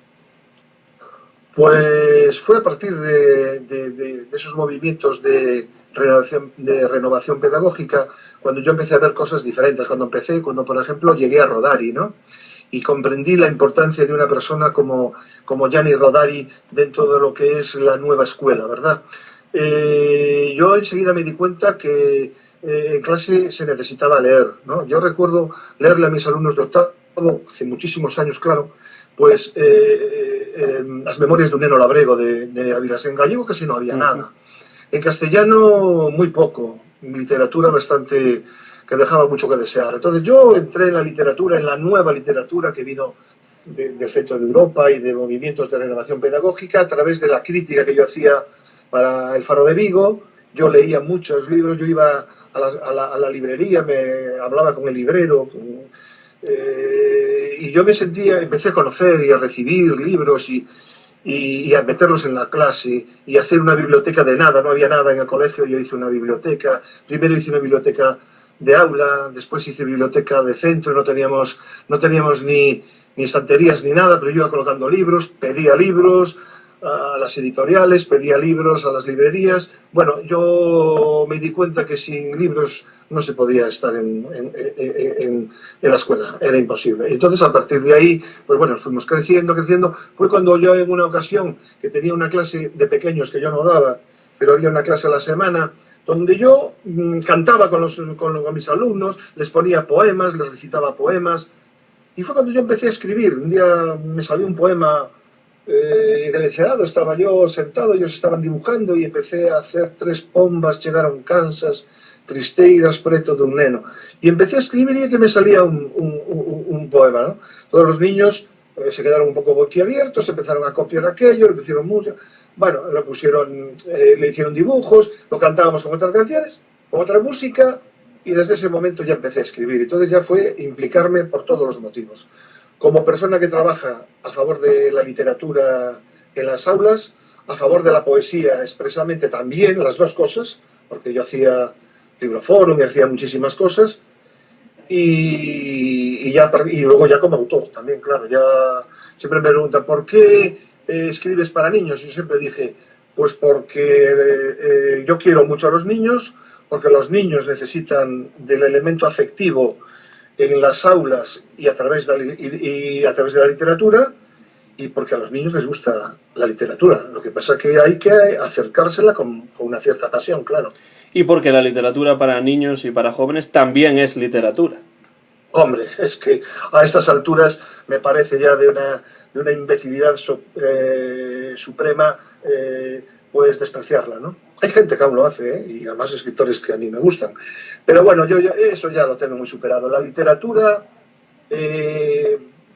S2: Pues fue a partir de esos movimientos de renovación pedagógica cuando yo empecé a ver cosas diferentes, cuando por ejemplo llegué a Rodari, ¿no? y comprendí la importancia de una persona como Gianni Rodari dentro de lo que es la nueva escuela, ¿verdad? Yo enseguida me di cuenta que en clase se necesitaba leer, ¿no? Yo recuerdo leerle a mis alumnos de octavo, hace muchísimos años, claro, pues las memorias de un neno labrego de Avilés. En gallego casi no había nada. En castellano muy poco, literatura bastante que dejaba mucho que desear. Entonces yo entré en la literatura, en la nueva literatura que vino del centro de Europa y de movimientos de renovación pedagógica a través de la crítica que yo hacía para El Faro de Vigo. Yo leía muchos libros, yo iba a la librería, me hablaba con el librero, y yo me sentía, empecé a conocer y a recibir libros y a meterlos en la clase y hacer una biblioteca de nada. No había nada en el colegio, yo hice una biblioteca. Primero hice una biblioteca de aula, después hice biblioteca de centro, no teníamos ni estanterías ni nada, pero yo iba colocando libros, pedía libros a las editoriales, pedía libros a las librerías. Bueno, yo me di cuenta que sin libros no se podía estar en la escuela, era imposible. Entonces, a partir de ahí, pues bueno, fuimos creciendo. Fue cuando yo en una ocasión que tenía una clase de pequeños que yo no daba, pero había una clase a la semana, donde yo cantaba con mis alumnos, les ponía poemas, les recitaba poemas, y fue cuando yo empecé a escribir. Un día me salió un poema en el encerado, estaba yo sentado, ellos estaban dibujando y empecé a hacer 3 pombas, chegaron cansas, tristeiras preto dun neno. Y empecé a escribir y que me salía un poema, ¿no? Todos los niños se quedaron un poco boquiabiertos, empezaron a copiar aquello, lo hicieron mucho. Bueno, le hicieron dibujos, lo cantábamos con otras canciones, con otra música, y desde ese momento ya empecé a escribir. Entonces ya fue implicarme por todos los motivos. Como persona que trabaja a favor de la literatura en las aulas, a favor de la poesía expresamente también, las dos cosas, porque yo hacía libroforum y hacía muchísimas cosas, y luego ya como autor también, claro. Ya siempre me preguntan, ¿por qué escribes para niños? Yo siempre dije, pues porque yo quiero mucho a los niños, porque los niños necesitan del elemento afectivo en las aulas y a través de la literatura, y porque a los niños les gusta la literatura. Lo que pasa es que hay que acercársela con una cierta pasión, claro.
S1: Y porque la literatura para niños y para jóvenes también es literatura.
S2: Hombre, es que a estas alturas me parece ya de una imbecilidad suprema, pues despreciarla, ¿no? Hay gente que aún lo hace, y además escritores que a mí me gustan. Pero bueno, yo eso ya lo tengo muy superado. La literatura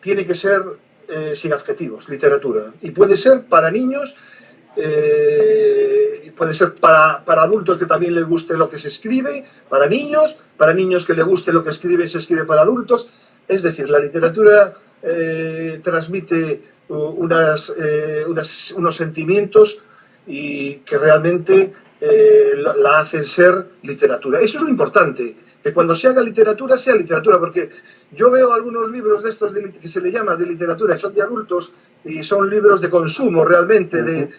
S2: tiene que ser sin adjetivos, literatura. Y puede ser para niños, puede ser para adultos que también les guste lo que se escribe, para niños que les guste lo que se escribe para adultos. Es decir, la literatura transmite unos sentimientos y que realmente la hacen ser literatura. Eso es lo importante, que cuando se haga literatura, sea literatura, porque yo veo algunos libros de estos que se le llama de literatura, que son de adultos y son libros de consumo realmente, de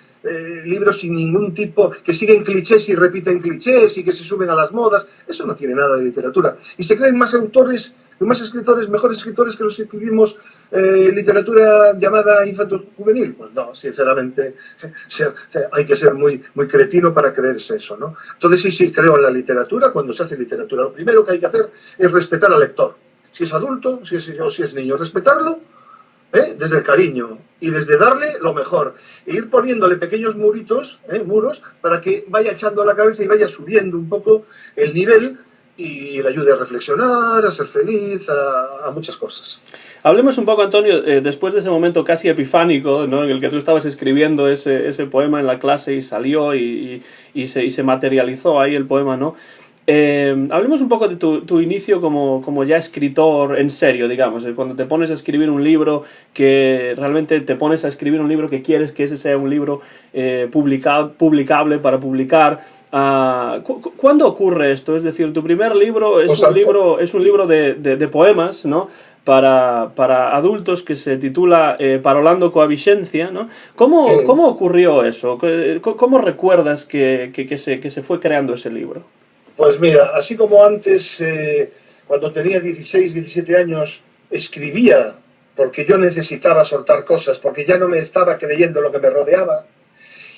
S2: libros sin ningún tipo, que siguen clichés y repiten clichés y que se suben a las modas. Eso no tiene nada de literatura. Y se creen más autores, más escritores, mejores escritores que los que escribimos literatura llamada infanto-juvenil. Pues no, sinceramente, hay que ser muy, muy cretino para creerse eso, ¿no? Entonces sí creo en la literatura. Cuando se hace literatura, lo primero que hay que hacer es respetar al lector. Si es adulto, si es niño, respetarlo, desde el cariño y desde darle lo mejor, e ir poniéndole pequeños muros para que vaya echando la cabeza y vaya subiendo un poco el nivel y le ayude a reflexionar, a ser feliz, a muchas cosas.
S1: Hablemos un poco, Antonio, después de ese momento casi epifánico, ¿no?, en el que tú estabas escribiendo ese poema en la clase y salió y se materializó ahí el poema, ¿no? Hablemos un poco de tu inicio como ya escritor en serio, digamos, cuando te pones a escribir un libro, que realmente te pones a escribir un libro que quieres que ese sea un libro publicable para publicar. ¿Cuándo ocurre esto? Es decir, tu primer libro es un libro de poemas, ¿no?, para adultos, que se titula Parolando coa Vixencia, ¿no? ¿Cómo ocurrió eso? ¿Cómo recuerdas que se fue creando ese libro?
S2: Pues mira, así como antes, cuando tenía 16, 17 años, escribía porque yo necesitaba soltar cosas, porque ya no me estaba creyendo lo que me rodeaba.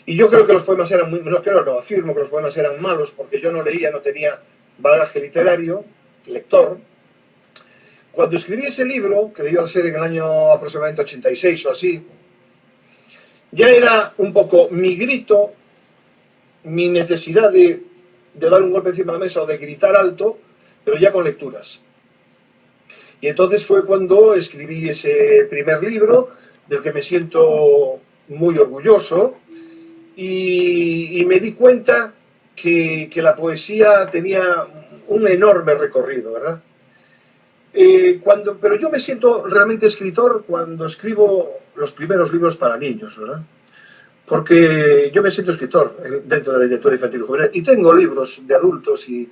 S2: Y yo creo que los poemas eran muy, no creo, no, afirmo que los poemas eran malos, porque yo no leía, no tenía bagaje literario, lector. Cuando escribí ese libro, que debió ser en el año aproximadamente 86 o así, ya era un poco mi grito, mi necesidad de dar un golpe encima de la mesa o de gritar alto, pero ya con lecturas. Y entonces fue cuando escribí ese primer libro, del que me siento muy orgulloso, y me di cuenta que la poesía tenía un enorme recorrido, ¿verdad? Pero yo me siento realmente escritor cuando escribo los primeros libros para niños, ¿verdad? Porque yo me siento escritor dentro de la literatura infantil y juvenil, y tengo libros de adultos y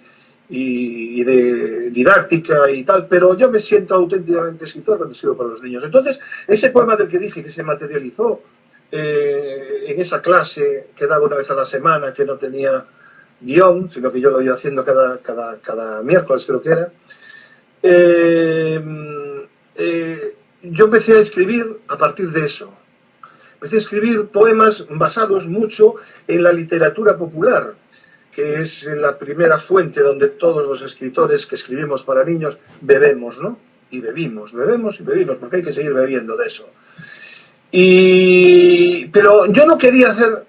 S2: de didáctica y tal, pero yo me siento auténticamente escritor cuando escribo para los niños. Entonces, ese poema del que dije que se materializó en esa clase que daba una vez a la semana, que no tenía guión, sino que yo lo iba haciendo cada miércoles, creo que era, yo empecé a escribir a partir de eso. Empecé a escribir poemas basados mucho en la literatura popular, que es la primera fuente donde todos los escritores que escribimos para niños bebemos, ¿no? Y bebemos, porque hay que seguir bebiendo de eso. Pero yo no quería hacer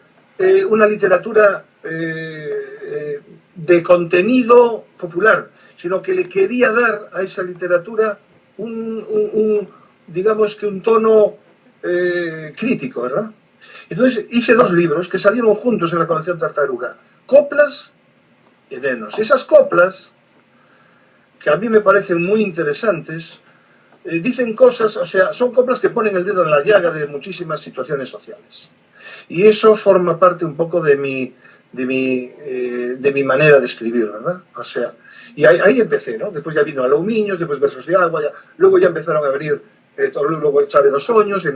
S2: una literatura de contenido popular, sino que le quería dar a esa literatura digamos que un tono crítico, ¿verdad? Entonces hice dos libros que salieron juntos en la colección Tartaruga, Coplas y Nenos. Esas coplas, que a mí me parecen muy interesantes, dicen cosas, o sea, son coplas que ponen el dedo en la llaga de muchísimas situaciones sociales. Y eso forma parte un poco de mi manera de escribir, ¿verdad? O sea, y ahí empecé, ¿no? Después ya vino Aloumiños, después Versos de Agua, luego ya empezaron a abrir luego el Chave dos Oños en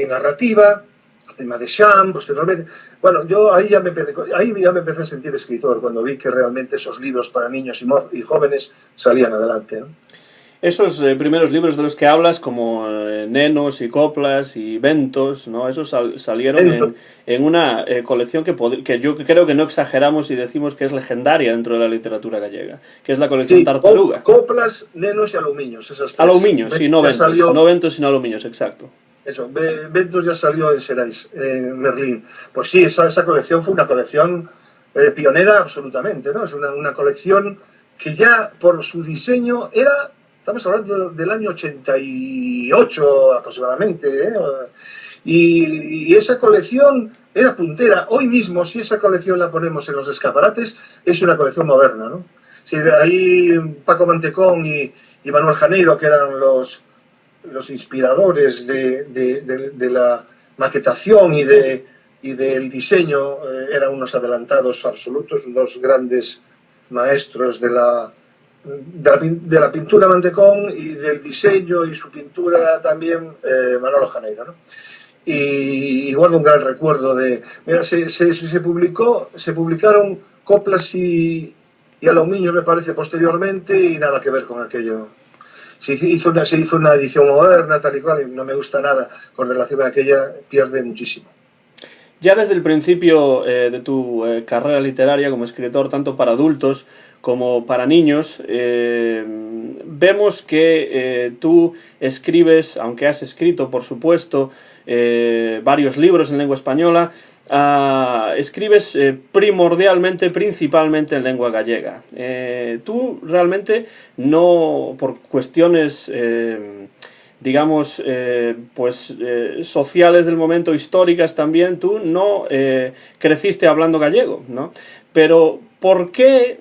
S2: narrativa, el tema de Sham, posteriormente. Bueno, yo ahí ya me empecé a sentir escritor, cuando vi que realmente esos libros para niños y jóvenes salían adelante, ¿no?
S1: Esos primeros libros de los que hablas, como Nenos y Coplas y Ventos, ¿no? Esos salieron en una colección que yo creo que no exageramos si decimos que es legendaria dentro de la literatura gallega, que es la colección Tartaruga.
S2: Coplas, Nenos y Aloumiños, esas tres.
S1: Aloumiños, sí, no Ventos, salió... no Ventos sino Aloumiños, exacto.
S2: Eso, Ventos ya salió en Xerais, en Merlín. Pues sí, esa colección fue una colección pionera absolutamente, ¿no? Es una colección que ya por su diseño era... Estamos hablando del año 88 aproximadamente, ¿eh? Y esa colección era puntera. Hoy mismo, si esa colección la ponemos en los escaparates, es una colección moderna, ¿no? Sí, ahí Paco Mantecón y Manuel Janeiro, que eran los inspiradores de la maquetación y del diseño, eran unos adelantados absolutos, unos grandes maestros de la pintura Mantecón y del diseño y su pintura también Manolo Janeiro, ¿no? Y guardo un gran recuerdo de... Mira, se publicaron Coplas y Aloumiños, me parece, posteriormente, y nada que ver con aquello. Se hizo una edición moderna, tal y cual, y no me gusta nada con relación a aquella, pierde muchísimo.
S1: Ya desde el principio de tu carrera literaria como escritor, tanto para adultos como para niños, vemos que tú escribes, aunque has escrito, por supuesto, varios libros en lengua española, escribes principalmente en lengua gallega. Tú realmente no, por cuestiones... digamos, sociales del momento, históricas también, tú no creciste hablando gallego, ¿no? Pero, ¿por qué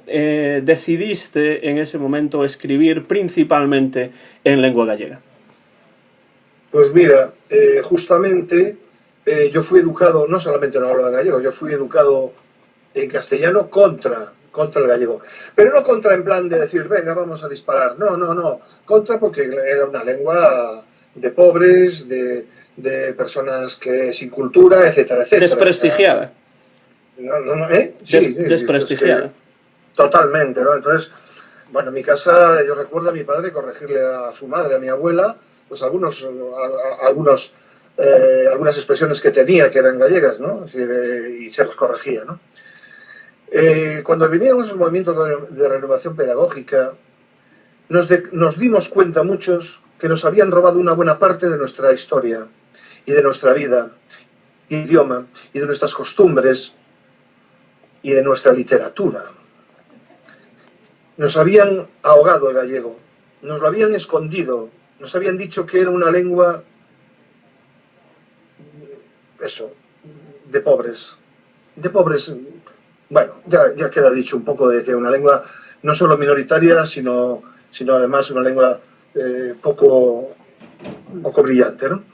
S1: decidiste en ese momento escribir principalmente en lengua gallega?
S2: Pues mira, justamente yo fui educado, no solamente no hablaba gallego, yo fui educado en castellano contra el gallego. Pero no contra en plan de decir, venga, vamos a disparar. No. Contra porque era una lengua de pobres, de personas que sin cultura, etcétera, etcétera.
S1: Desprestigiada.
S2: Sí,
S1: desprestigiada.
S2: Es que, totalmente, ¿no? Entonces, Bueno, en mi casa yo recuerdo a mi padre corregirle a su madre, a mi abuela, pues algunas expresiones que tenía que eran gallegas, ¿no? Y se los corregía, ¿no? Cuando vinieron esos movimientos de renovación pedagógica, nos dimos cuenta muchos que nos habían robado una buena parte de nuestra historia y de nuestra vida, idioma, y de nuestras costumbres y de nuestra literatura. Nos habían ahogado el gallego, nos lo habían escondido, nos habían dicho que era una lengua, eso, de pobres. Bueno, ya queda dicho un poco de que una lengua no solo minoritaria, sino además una lengua poco brillante, ¿no?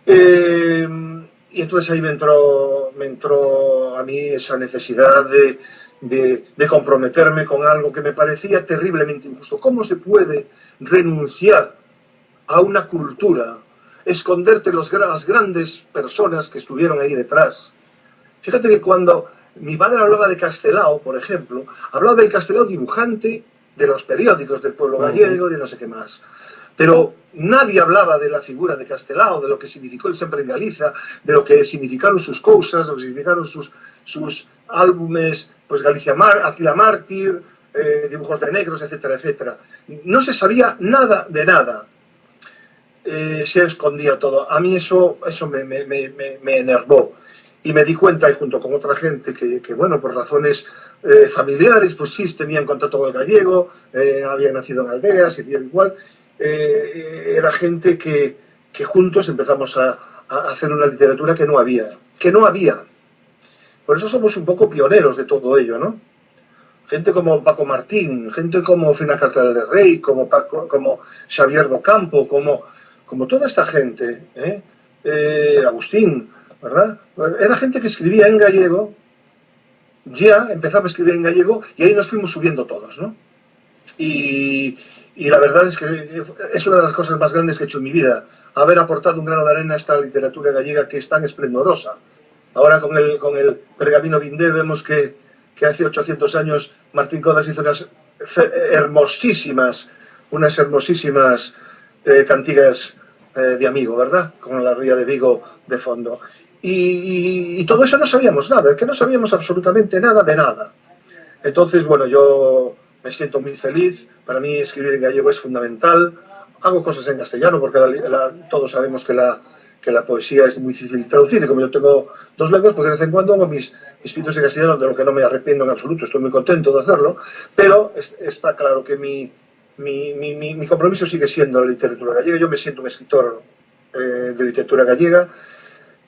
S2: Y entonces ahí me entró a mí esa necesidad de comprometerme con algo que me parecía terriblemente injusto. ¿Cómo se puede renunciar a una cultura, esconderte las grandes personas que estuvieron ahí detrás? Fíjate que cuando mi padre hablaba de Castelao, por ejemplo, hablaba del Castelao dibujante de los periódicos del pueblo gallego, de no sé qué más. Pero nadie hablaba de la figura de Castelao, de lo que significó el Sempre en Galiza, de lo que significaron sus cousas, de lo que significaron sus álbumes, pues Aquila Mártir, Dibujos de Negros, etcétera, etcétera. No se sabía nada de nada. Se escondía todo. A mí eso me enervó. Y me di cuenta, y junto con otra gente, que bueno, por razones familiares, pues sí, tenían contacto con el gallego, habían nacido en aldeas, hicieron igual. Era gente que juntos empezamos a hacer una literatura que no había. Por eso somos un poco pioneros de todo ello, ¿no? Gente como Paco Martín, gente como Fina Cartel del Rey, como Xavier Docampo, como toda esta gente, Agustín, ¿verdad? Era gente que escribía en gallego, ya empezaba a escribir en gallego y ahí nos fuimos subiendo todos, ¿no? Y la verdad es que es una de las cosas más grandes que he hecho en mi vida, haber aportado un grano de arena a esta literatura gallega que es tan esplendorosa. Ahora con el Pergamino Vindel vemos que hace 800 años Martín Codas hizo unas hermosísimas cantigas de amigo, ¿verdad? Con la ría de Vigo de fondo. Y todo eso no sabíamos nada, es que no sabíamos absolutamente nada de nada. Entonces, bueno, yo me siento muy feliz, para mí escribir en gallego es fundamental, hago cosas en castellano porque todos sabemos que la poesía es muy difícil de traducir y como yo tengo dos lenguas, pues de vez en cuando hago mis escritos en castellano, de lo que no me arrepiento en absoluto, estoy muy contento de hacerlo, pero está claro que mi compromiso sigue siendo la literatura gallega. Yo me siento un escritor de literatura gallega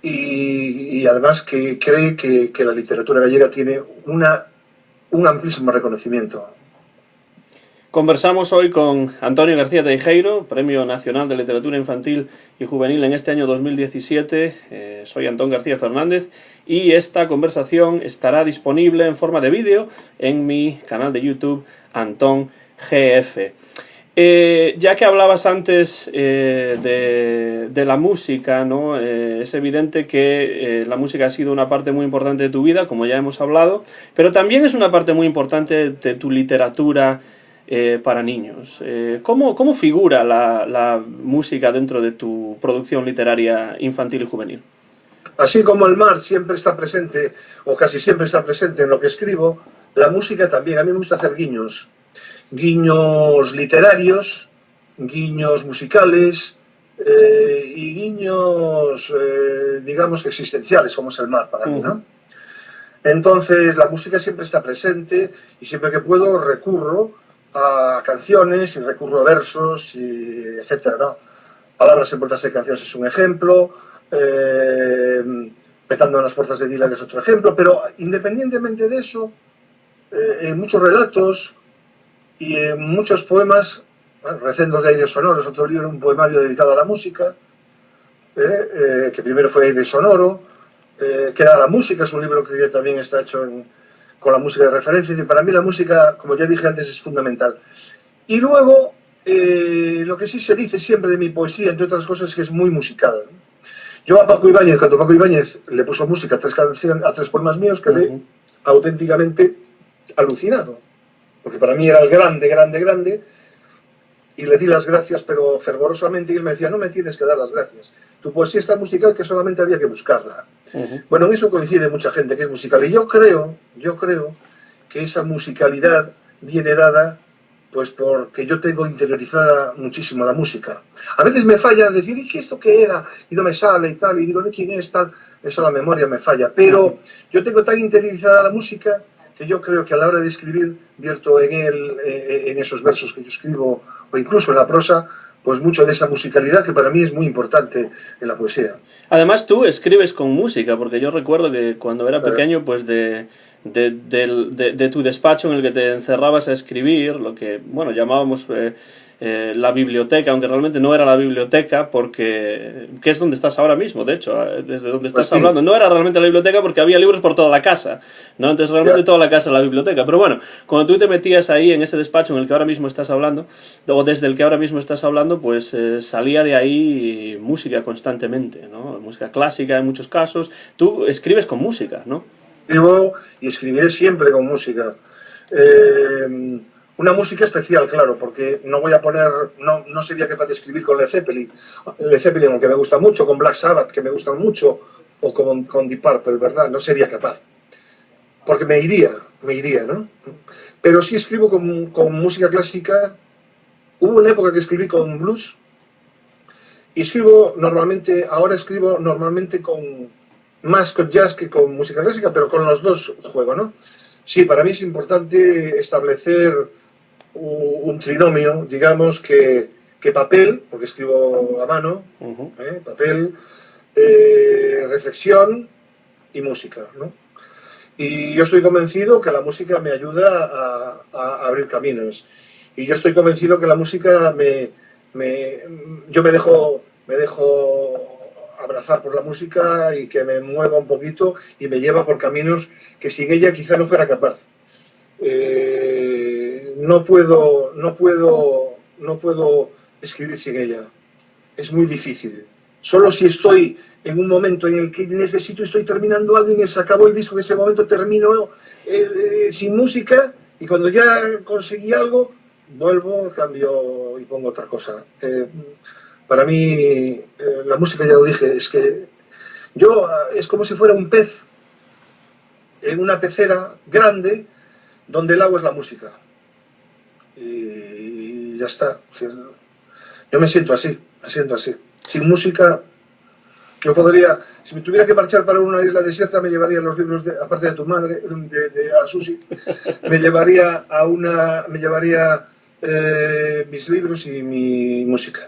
S2: y además que cree que la literatura gallega tiene un amplísimo reconocimiento.
S1: Conversamos hoy con Antonio García Teijeiro, Premio Nacional de Literatura Infantil y Juvenil en este año 2017. Soy Antón García Fernández y esta conversación estará disponible en forma de vídeo en mi canal de YouTube Antón GF. Ya que hablabas antes de la música, ¿no? Es evidente que la música ha sido una parte muy importante de tu vida, como ya hemos hablado, pero también es una parte muy importante de tu literatura para niños. ¿Cómo figura la música dentro de tu producción literaria infantil y juvenil?
S2: Así como el mar siempre está presente, o casi siempre está presente en lo que escribo, la música también. A mí me gusta hacer guiños literarios, guiños musicales y guiños, digamos, existenciales, como es el mar para mí, ¿no? Entonces, la música siempre está presente y siempre que puedo recurro a canciones y recurro a versos, etcétera, ¿no? Palabras envueltas en canciones es un ejemplo, Petando en las puertas de Dila, que es otro ejemplo, pero independientemente de eso, en muchos relatos y en muchos poemas, Recendos de Aire Sonoros, otro libro, un poemario dedicado a la música, que primero fue Aire Sonoro, que era la música, es un libro que también está hecho con la música de referencia, y para mí la música, como ya dije antes, es fundamental. Y luego, lo que sí se dice siempre de mi poesía, entre otras cosas, es que es muy musical. Yo a Paco Ibáñez, cuando Paco Ibáñez le puso música a tres poemas míos, quedé auténticamente alucinado. porque para mí era el grande, grande, grande, y le di las gracias, pero fervorosamente, y él me decía, no me tienes que dar las gracias. Tu poesía es tan musical que solamente había que buscarla. Bueno, en eso coincide mucha gente que es musical, y yo creo que esa musicalidad viene dada pues porque yo tengo interiorizada muchísimo la música. A veces me falla decir, ¿y qué esto qué era? Y no me sale y tal, y digo, ¿de quién es tal? Eso la memoria me falla. Pero yo tengo tan interiorizada la música que yo creo que a la hora de escribir vierto en esos versos que yo escribo, o incluso en la prosa, pues mucho de esa musicalidad que para mí es muy importante en la poesía.
S1: Además tú escribes con música, porque yo recuerdo que cuando era pequeño, pues de tu despacho en el que te encerrabas a escribir, lo que, bueno, llamábamos la biblioteca, aunque realmente no era la biblioteca, porque que es donde estás ahora mismo, de hecho, desde donde estás
S2: Pues sí.
S1: hablando. No era realmente la biblioteca porque había libros por toda la casa, ¿no? Entonces realmente toda la casa era la biblioteca. Pero bueno, cuando tú te metías ahí en ese despacho en el que ahora mismo estás hablando, o desde el que ahora mismo estás hablando, pues salía de ahí música constantemente, ¿no? Música clásica en muchos casos. Tú escribes con música, ¿no?
S2: Escribo y escribiré siempre con música. Eh, una música especial, claro, porque no voy a poner, no sería capaz de escribir con Led Zeppelin, aunque me gusta mucho, con Black Sabbath, que me gustan mucho, o con Deep Purple, ¿verdad? No sería capaz, porque me iría, ¿no? Pero sí escribo con música clásica. Hubo una época que escribí con blues, y ahora escribo normalmente más con jazz que con música clásica, pero con los dos juego, ¿no? Sí, para mí es importante establecer un trinomio, digamos, que papel, porque escribo a mano, papel, reflexión y música, ¿no? Y yo estoy convencido que la música me ayuda a abrir caminos. Y yo estoy convencido que la música yo me dejo abrazar por la música y que me mueva un poquito y me lleva por caminos que sin ella quizá no fuera capaz. No puedo escribir sin ella. Es muy difícil. Solo si estoy en un momento en el que estoy terminando algo y se acabó el disco, en ese momento termino sin música, y cuando ya conseguí algo, vuelvo, cambio y pongo otra cosa. Para mí, la música, ya lo dije, es que es como si fuera un pez en una pecera grande donde el agua es la música. Y ya está. Yo me siento así. Sin música, yo podría, si me tuviera que marchar para una isla desierta, me llevaría los libros, aparte de tu madre, a Susi, me llevaría mis libros y mi música.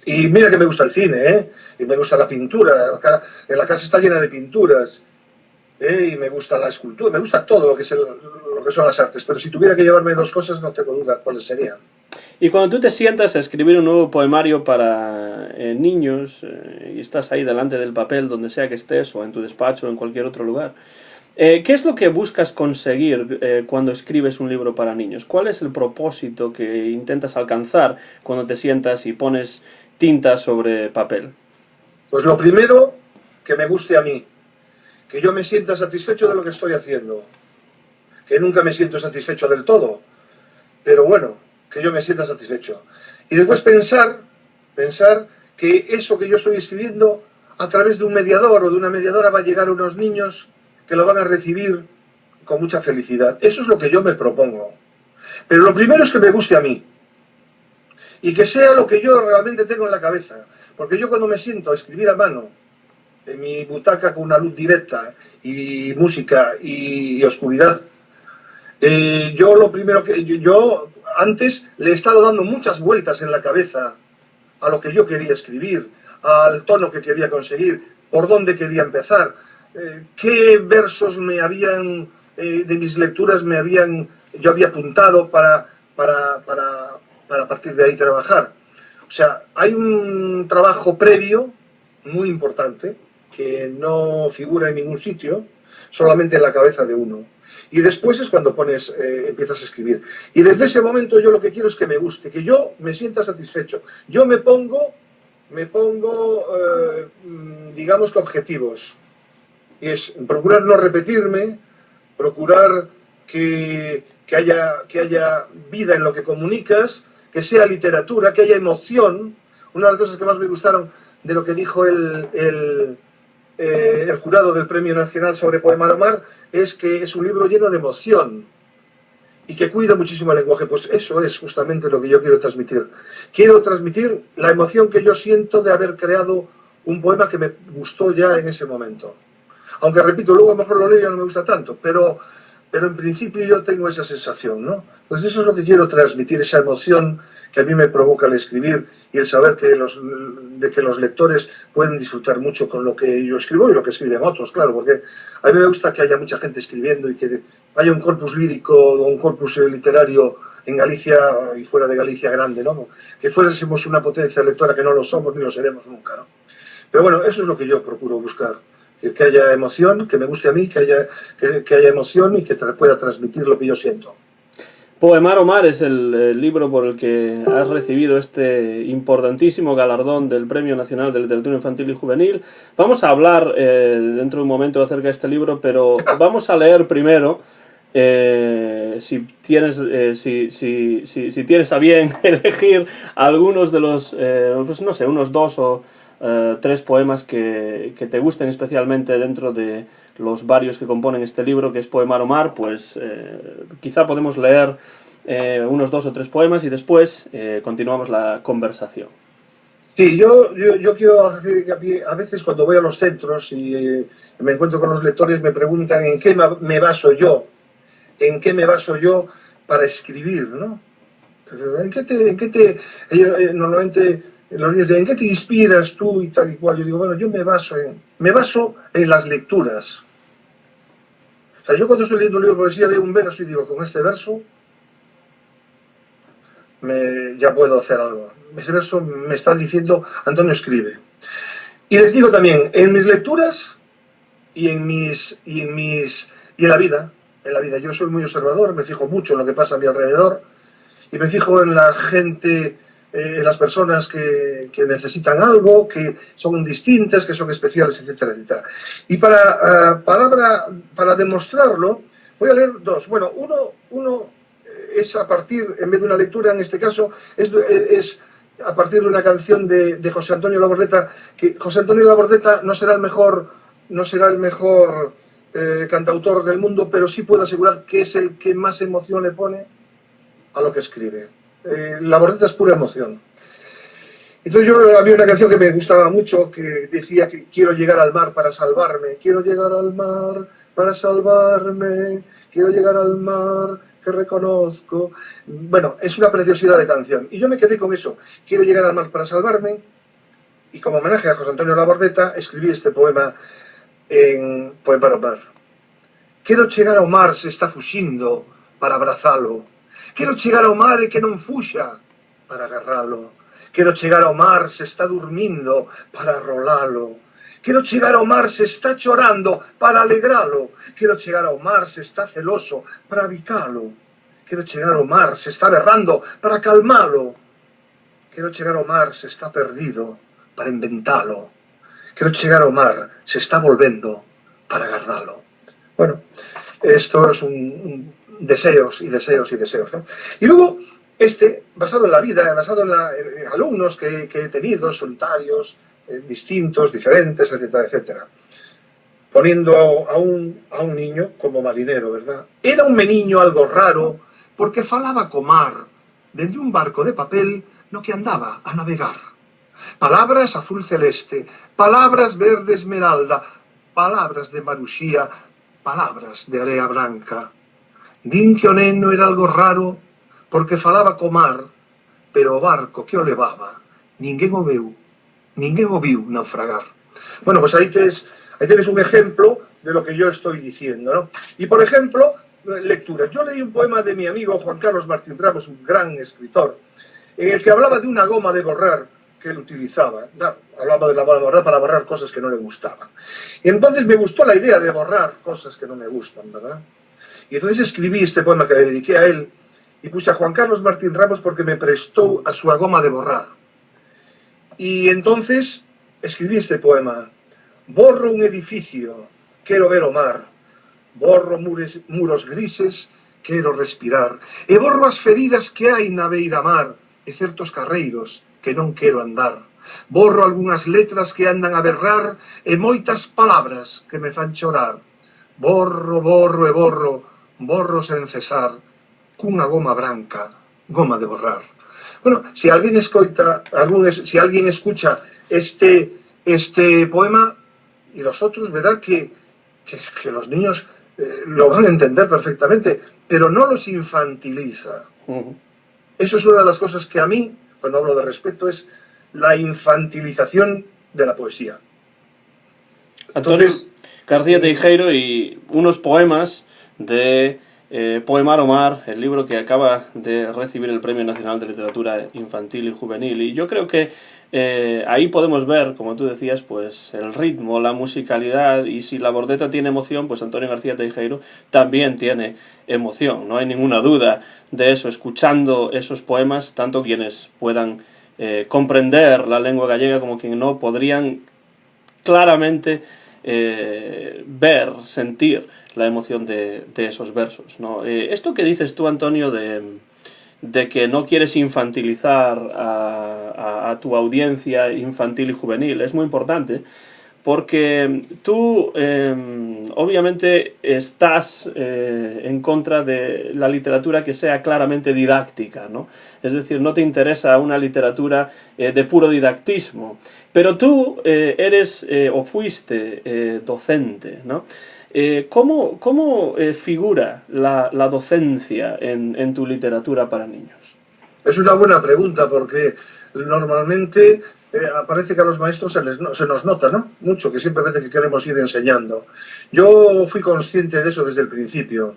S2: Y mira que me gusta el cine, ¿eh? Y me gusta la pintura. En la casa está llena de pinturas. Y me gusta la escultura, me gusta todo lo que son las artes. Pero si tuviera que llevarme dos cosas, no tengo duda cuáles serían.
S1: Y cuando tú te sientas a escribir un nuevo poemario para niños y estás ahí delante del papel, donde sea que estés, o en tu despacho o en cualquier otro lugar, ¿qué es lo que buscas conseguir cuando escribes un libro para niños? ¿Cuál es el propósito que intentas alcanzar cuando te sientas y pones tinta sobre papel?
S2: Pues lo primero, que me guste a mí, que yo me sienta satisfecho de lo que estoy haciendo, que nunca me siento satisfecho del todo, pero bueno, que yo me sienta satisfecho. Y después pensar que eso que yo estoy escribiendo a través de un mediador o de una mediadora va a llegar a unos niños que lo van a recibir con mucha felicidad. Eso es lo que yo me propongo. Pero lo primero es que me guste a mí y que sea lo que yo realmente tengo en la cabeza. Porque yo cuando me siento a escribir a mano, en mi butaca con una luz directa y música y oscuridad, yo antes le he estado dando muchas vueltas en la cabeza a lo que yo quería escribir, al tono que quería conseguir, por dónde quería empezar, qué versos de mis lecturas yo había apuntado para partir de ahí trabajar. O sea, hay un trabajo previo muy importante que no figura en ningún sitio, solamente en la cabeza de uno. Y después es cuando empiezas a escribir. Y desde ese momento yo lo que quiero es que me guste, que yo me sienta satisfecho. Yo me pongo digamos que objetivos. Y es procurar no repetirme, procurar que que haya vida en lo que comunicas, que sea literatura, que haya emoción. Una de las cosas que más me gustaron de lo que dijo el jurado del Premio Nacional sobre Poema Mar es que es un libro lleno de emoción y que cuida muchísimo el lenguaje. Pues eso es justamente lo que yo quiero transmitir. Quiero transmitir la emoción que yo siento de haber creado un poema que me gustó ya en ese momento. Aunque, repito, luego a lo mejor lo leo y no me gusta tanto, pero en principio yo tengo esa sensación, ¿no? Entonces eso es lo que quiero transmitir, esa emoción que a mí me provoca el escribir y el saber que los lectores pueden disfrutar mucho con lo que yo escribo y lo que escriben otros, claro, porque a mí me gusta que haya mucha gente escribiendo y que haya un corpus lírico o un corpus literario en Galicia y fuera de Galicia grande, ¿no? Que fuésemos una potencia lectora, que no lo somos ni lo seremos nunca, ¿no? Pero bueno, eso es lo que yo procuro buscar. Que haya emoción, que me guste a mí, que haya emoción y que pueda transmitir lo que yo siento.
S1: Poemar o Mar es el libro por el que has recibido este importantísimo galardón del Premio Nacional de Literatura Infantil y Juvenil. Vamos a hablar dentro de un momento acerca de este libro, pero vamos a leer primero, si tienes a bien elegir algunos de los, pues no sé, unos 2 o 3 poemas que te gusten especialmente dentro de los varios que componen este libro, que es Poemar o Mar, pues quizá podemos leer unos 2 o 3 poemas y después continuamos la conversación.
S2: Sí, yo quiero hacer que a veces cuando voy a los centros y me encuentro con los lectores me preguntan en qué me baso yo para escribir, ¿no? Normalmente los niños dicen, ¿en qué te inspiras tú y tal y cual? Yo digo, bueno, yo me baso en las lecturas. O sea, yo cuando estoy leyendo un libro de poesía veo un verso y digo, con este verso ya puedo hacer algo. Ese verso me está diciendo, Antonio escribe. Y les digo también, en mis lecturas y en la vida, yo soy muy observador, me fijo mucho en lo que pasa a mi alrededor y me fijo en la gente, en las personas que necesitan algo, que son distintas, que son especiales, etcétera, etcétera. Y para demostrarlo, voy a leer 2. Bueno, uno es a partir, en vez de una lectura, en este caso, es a partir de una canción de José Antonio Labordeta, que José Antonio Labordeta no será el mejor cantautor del mundo, pero sí puedo asegurar que es el que más emoción le pone a lo que escribe. Labordeta es pura emoción. Entonces había una canción que me gustaba mucho que decía que quiero llegar al mar para salvarme, quiero llegar al mar para salvarme, quiero llegar al mar que reconozco. Bueno, es una preciosidad de canción. Y yo me quedé con eso, quiero llegar al mar para salvarme, y como homenaje a José Antonio Labordeta escribí este poema en Poemar o Mar. Quero chegar ao mar se está fuxindo para abrazalo. Quero chegar ao mar e que non fuxa para agarralo. Quero chegar ao mar se está dormindo para rolalo. Quero chegar ao mar se está chorando para alegralo. Quero chegar ao mar se está celoso para bicalo. Quero chegar ao mar se está berrando para calmalo. Quero chegar ao mar se está perdido para inventalo. Quero chegar ao mar se está volvendo para guardalo. Bueno, esto es un deseos y deseos y deseos, ¿no? Y luego, basado en la vida, basado en alumnos que he tenido, solitarios, distintos, diferentes, etcétera, etcétera. Poniendo a un niño como marinero, ¿verdad? Era un meniño algo raro, porque falaba co mar, dende un barco de papel no que andaba a navegar. Palabras azul celeste, palabras verde esmeralda, palabras de maruxía, palabras de area branca. Din que o neno era algo raro porque falaba co mar, pero o barco que o levaba ninguén o viu naufragar. Bueno, pues ahí tienes un ejemplo de lo que yo estoy diciendo, ¿no? Y por ejemplo, lecturas. Yo leí un poema de mi amigo Juan Carlos Martín Ramos, un gran escritor, en el que hablaba de una goma de borrar que él utilizaba. Hablaba de la goma de borrar para borrar cosas que no le gustaban. Y entonces me gustó la idea de borrar cosas que no me gustan, ¿verdad? Y entonces escribí este poema que le dediqué a él y puse a Juan Carlos Martín Ramos porque me prestó a su goma de borrar. Y entonces escribí este poema. Borro un edificio, quiero ver o mar. Borro muros grises, quero respirar, e borro as feridas que hai na beira mar, e certos carreiros que non quero andar. Borro algunhas letras que andan a berrar, e moitas palabras que me fan chorar. Borro, borro e borro, borro sen cesar, cunha goma branca, goma de borrar. Bueno, si alguien escoita, si alguien escucha este poema y los otros, verá que los niños lo van a entender perfectamente, pero no los infantiliza. Eso es una de las cosas que a mí, cuando hablo de respeto, es la infantilización de la poesía.
S1: Antonio García Teijeiro y unos poemas de Poemar o Mar, el libro que acaba de recibir el Premio Nacional de Literatura Infantil y Juvenil. Y yo creo que ahí podemos ver, como tú decías, pues el ritmo, la musicalidad, y si la bordeta tiene emoción, pues Antonio García Teijeiro también tiene emoción. No hay ninguna duda de eso, escuchando esos poemas, tanto quienes puedan comprender la lengua gallega como quienes no, podrían claramente ver, sentir la emoción de esos versos, ¿no? Esto que dices tú, Antonio, de que no quieres infantilizar a tu audiencia infantil y juvenil, es muy importante, porque tú obviamente estás en contra de la literatura que sea claramente didáctica, ¿no? Es decir, no te interesa una literatura de puro didactismo, pero tú eres o fuiste docente, ¿no? ¿Cómo figura la docencia en tu literatura para niños?
S2: Es una buena pregunta, porque normalmente parece que a los maestros se nos nota, ¿no? Mucho, que siempre parece que queremos ir enseñando. Yo fui consciente de eso desde el principio,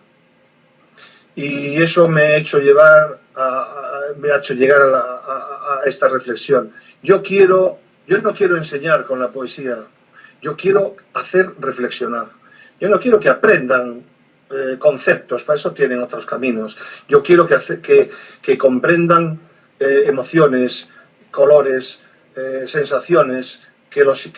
S2: y eso me ha hecho llegar a esta reflexión. Yo no quiero enseñar con la poesía, yo quiero hacer reflexionar. Yo no quiero que aprendan conceptos, para eso tienen otros caminos. Yo quiero que comprendan emociones, colores, sensaciones, que las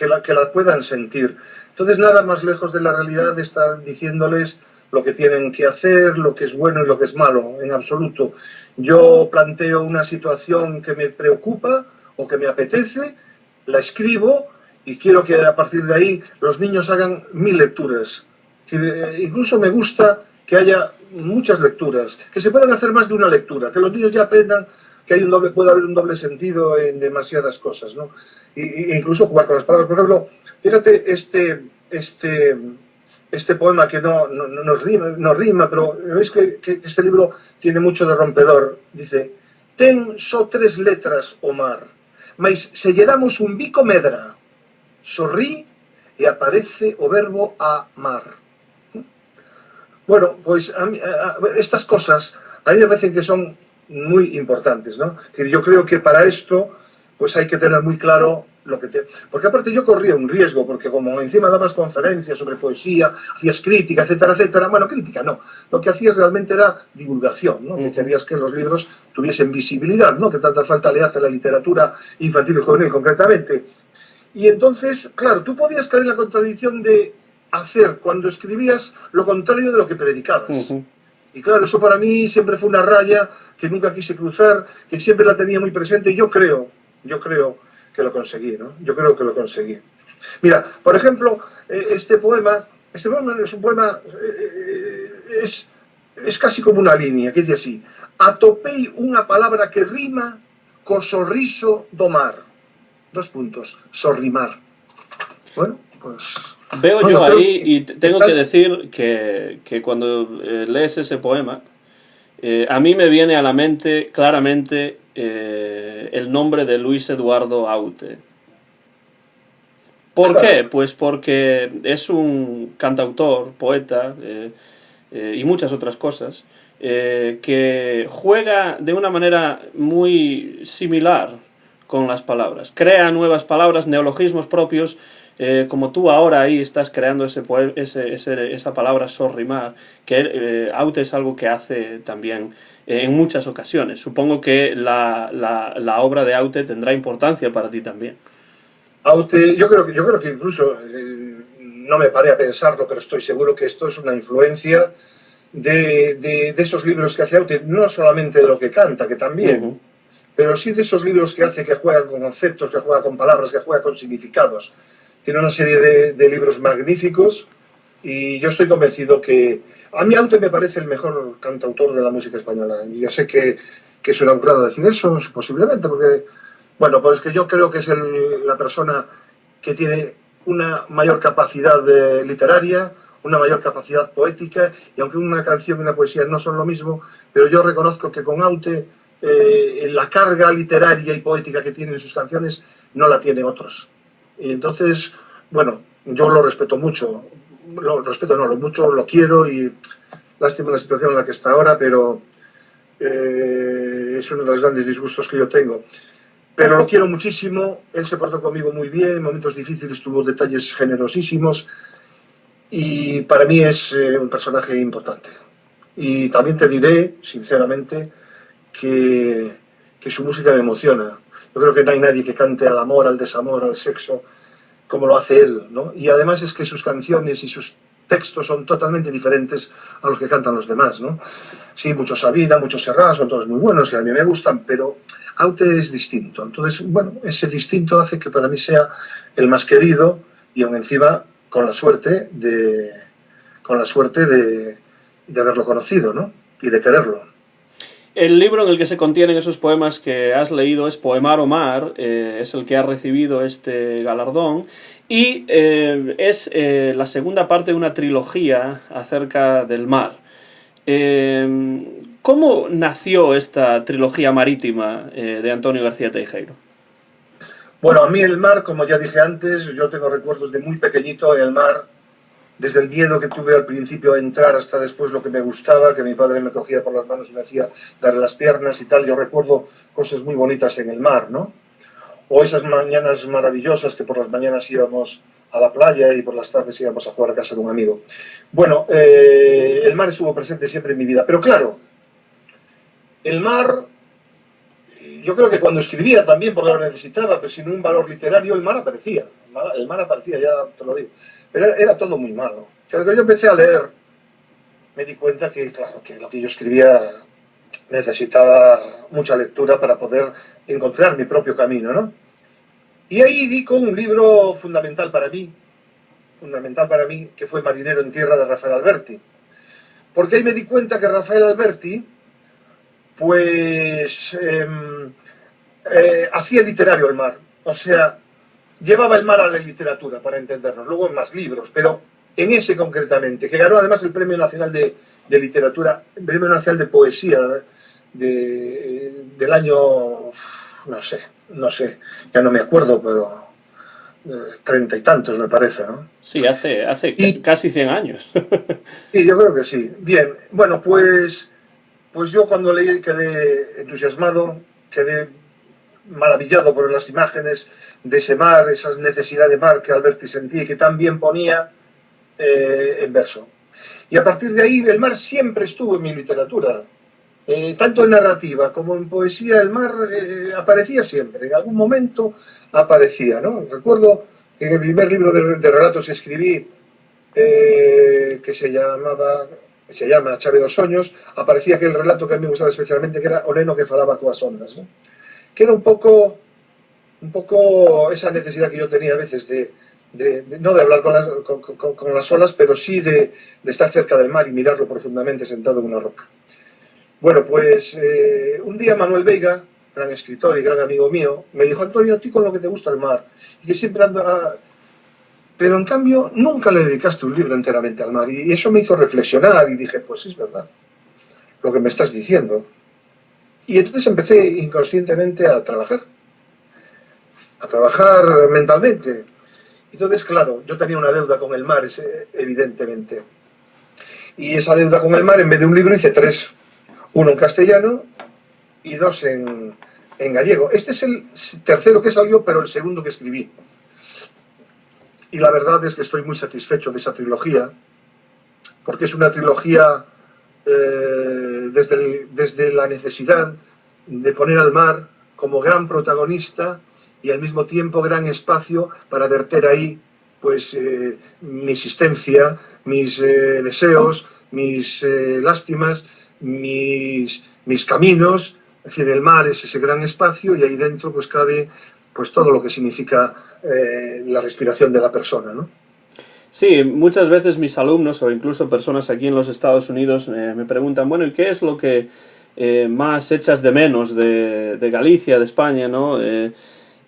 S2: puedan sentir. Entonces, nada más lejos de la realidad de estar diciéndoles lo que tienen que hacer, lo que es bueno y lo que es malo, en absoluto. Yo planteo una situación que me preocupa o que me apetece, la escribo, y quiero que a partir de ahí los niños hagan 1000 lecturas. Incluso me gusta que haya muchas lecturas, que se puedan hacer más de una lectura, que los niños ya aprendan que puede haber un doble sentido en demasiadas cosas, ¿no? E incluso jugar con las palabras. Por ejemplo, fíjate este poema que no rima, pero veis que este libro tiene mucho de rompedor. Dice: ten só 3 letras o mar, mas se lle damos un bico medra, sorrí e aparece o verbo amar. Bueno, pues estas cosas a mí me parecen que son muy importantes, ¿no? Yo creo que para esto pues hay que tener muy claro lo que porque aparte yo corría un riesgo, porque como encima dabas conferencias sobre poesía, hacías crítica, etcétera, etcétera. Bueno, crítica no, lo que hacías realmente era divulgación, ¿no? Que querías que los libros tuviesen visibilidad, ¿no? Que tanta falta le hace a la literatura infantil y juvenil concretamente. Y entonces, claro, tú podías caer en la contradicción de hacer, cuando escribías, lo contrario de lo que predicabas. Y claro, eso para mí siempre fue una raya que nunca quise cruzar, que siempre la tenía muy presente, y yo creo que lo conseguí, ¿no? Yo creo que lo conseguí. Mira, por ejemplo, este poema es un poema, es casi como una línea, que dice así: atopei unha palabra que rima co sorriso do mar. 2 puntos, sorrimar. Bueno, pues...
S1: Veo yo ahí, y tengo que decir que cuando lees ese poema, a mí me viene a la mente claramente el nombre de Luis Eduardo Aute. ¿Por qué? Pues porque es un cantautor, poeta y muchas otras cosas, que juega de una manera muy similar con las palabras. Crea nuevas palabras, neologismos propios, como tú ahora ahí estás creando esa palabra sorrimar, que Aute es algo que hace también en muchas ocasiones. Supongo que la obra de Aute tendrá importancia para ti también.
S2: Aute, yo creo que incluso, no me paré a pensarlo, pero estoy seguro que esto es una influencia de esos libros que hace Aute, no solamente de lo que canta, que también, pero sí de esos libros que hace, que juega con conceptos, que juega con palabras, que juega con significados. Tiene una serie de libros magníficos y yo estoy convencido que a mí Aute me parece el mejor cantautor de la música española. Y ya sé que es una burrada decir eso, posiblemente, porque, bueno, pues que yo creo que es la persona que tiene una mayor capacidad literaria, una mayor capacidad poética, y aunque una canción y una poesía no son lo mismo, pero yo reconozco que con Aute la carga literaria y poética que tienen sus canciones no la tienen otros. Y entonces, bueno, yo lo respeto mucho, lo quiero y lástima la situación en la que está ahora, pero es uno de los grandes disgustos que yo tengo. Pero lo quiero muchísimo, él se portó conmigo muy bien, en momentos difíciles tuvo detalles generosísimos y para mí es un personaje importante. Y también te diré, sinceramente, que su música me emociona. Yo creo que no hay nadie que cante al amor, al desamor, al sexo, como lo hace él, ¿no? Y además es que sus canciones y sus textos son totalmente diferentes a los que cantan los demás, ¿no? Sí, muchos Sabina, muchos Serrat, son todos muy buenos y a mí me gustan, pero Aute es distinto. Entonces, bueno, ese distinto hace que para mí sea el más querido y aún encima con la suerte de haberlo conocido, ¿no? Y de quererlo.
S1: El libro en el que se contienen esos poemas que has leído es Poemar o Mar, es el que ha recibido este galardón, y es la segunda parte de una trilogía acerca del mar. ¿Cómo nació esta trilogía marítima de Antonio García Teijeiro?
S2: Bueno, a mí el mar, como ya dije antes, yo tengo recuerdos de muy pequeñito en el mar, desde el miedo que tuve al principio a entrar hasta después lo que me gustaba, que mi padre me cogía por las manos y me hacía darle las piernas y tal. Yo recuerdo cosas muy bonitas en el mar, ¿no? O esas mañanas maravillosas que por las mañanas íbamos a la playa y por las tardes íbamos a jugar a casa de un amigo. Bueno, el mar estuvo presente siempre en mi vida. Pero claro, el mar, yo creo que cuando escribía también, porque lo necesitaba, pero sin un valor literario, el mar aparecía. El mar aparecía, ya te lo digo. Pero era todo muy malo. Cuando yo empecé a leer, me di cuenta que, claro, que lo que yo escribía necesitaba mucha lectura para poder encontrar mi propio camino, ¿no? Y ahí di con un libro fundamental para mí, que fue Marinero en tierra de Rafael Alberti. Porque ahí me di cuenta que Rafael Alberti, pues, hacía literario el mar. O sea, llevaba el mar a la literatura, para entendernos. Luego en más libros, pero en ese concretamente, que ganó además el Premio Nacional de Literatura, el Premio Nacional de Poesía del año, no sé, ya no me acuerdo, pero 30 y tantos me parece, ¿no?
S1: Sí, hace casi 100 años.
S2: Sí, yo creo que sí. Bien, bueno, pues yo cuando leí quedé entusiasmado, quedé maravillado por las imágenes de ese mar, esa necesidad de mar que Alberti sentía y que tan bien ponía en verso. Y a partir de ahí el mar siempre estuvo en mi literatura. Tanto en narrativa como en poesía, el mar aparecía siempre, en algún momento aparecía, ¿no? Recuerdo que en el primer libro de relatos que escribí, que se llama Chave dos Soños, aparecía aquel relato que a mí me gustaba especialmente, que era O neno que falaba coas ondas, ¿no? Que era un poco esa necesidad que yo tenía a veces no de hablar con las olas, pero sí de estar cerca del mar y mirarlo profundamente sentado en una roca. Bueno, pues un día Manuel Veiga, gran escritor y gran amigo mío, me dijo: Antonio, a ti con lo que te gusta el mar, y que siempre anda... Pero en cambio nunca le dedicaste un libro enteramente al mar, y eso me hizo reflexionar y dije, pues es verdad lo que me estás diciendo. Y entonces empecé inconscientemente a trabajar mentalmente. Entonces, claro, yo tenía una deuda con el mar, evidentemente. Y esa deuda con el mar, en vez de un libro, hice 3. Uno en castellano y 2 en gallego. Este es el tercero que salió, pero el segundo que escribí. Y la verdad es que estoy muy satisfecho de esa trilogía, porque es una trilogía desde la necesidad de poner al mar como gran protagonista y al mismo tiempo gran espacio para verter ahí pues mi existencia, mis deseos, mis lástimas, mis caminos. Es decir, el mar es ese gran espacio y ahí dentro pues cabe pues todo lo que significa la respiración de la persona, ¿no?
S1: Sí, muchas veces mis alumnos o incluso personas aquí en los Estados Unidos me preguntan, bueno, ¿y qué es lo que más echas de menos de Galicia, de España, ¿no?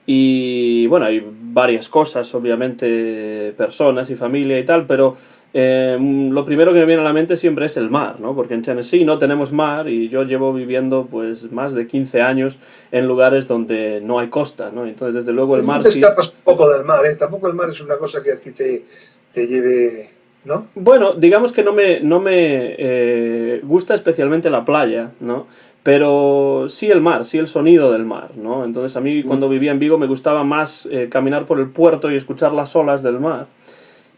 S1: Y bueno, hay varias cosas, obviamente, personas y familia y tal, pero lo primero que me viene a la mente siempre es el mar, ¿no? Porque en Tennessee no tenemos mar y yo llevo viviendo pues más de 15 años en lugares donde no hay costa, ¿no? Entonces, desde luego el
S2: No
S1: mar
S2: te
S1: sí.
S2: escapas un poco del mar, ¿eh? Tampoco el mar es una cosa que a ti te lleve, ¿no?
S1: Bueno, digamos que no me gusta especialmente la playa, ¿no? Pero sí el mar, sí el sonido del mar, ¿no? Entonces a mí cuando vivía en Vigo me gustaba más caminar por el puerto y escuchar las olas del mar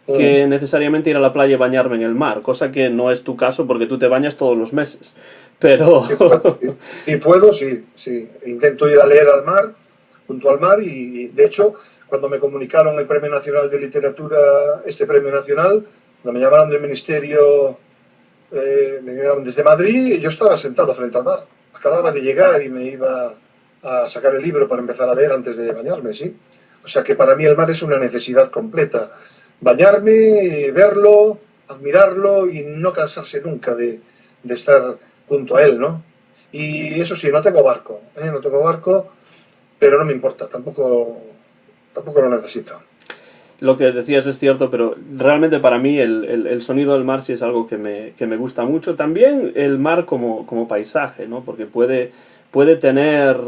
S1: que necesariamente ir a la playa y bañarme en el mar, cosa que no es tu caso porque tú te bañas todos los meses. Pero...
S2: Si puedo, sí, sí. Intento ir a leer al mar, junto al mar, y de hecho, cuando me comunicaron el Premio Nacional de Literatura, este Premio Nacional, cuando me llamaron del Ministerio, me llamaron desde Madrid, yo estaba sentado frente al mar. Acababa de llegar y me iba a sacar el libro para empezar a leer antes de bañarme, sí. O sea que para mí el mar es una necesidad completa. Bañarme, verlo, admirarlo y no cansarse nunca de estar junto a él, ¿no? Y eso sí, no tengo barco, ¿eh? No tengo barco, pero no me importa, tampoco lo necesito.
S1: Lo que decías es cierto, pero realmente para mí el sonido del mar sí es algo que me gusta mucho. También el mar como paisaje, ¿no? Porque puede tener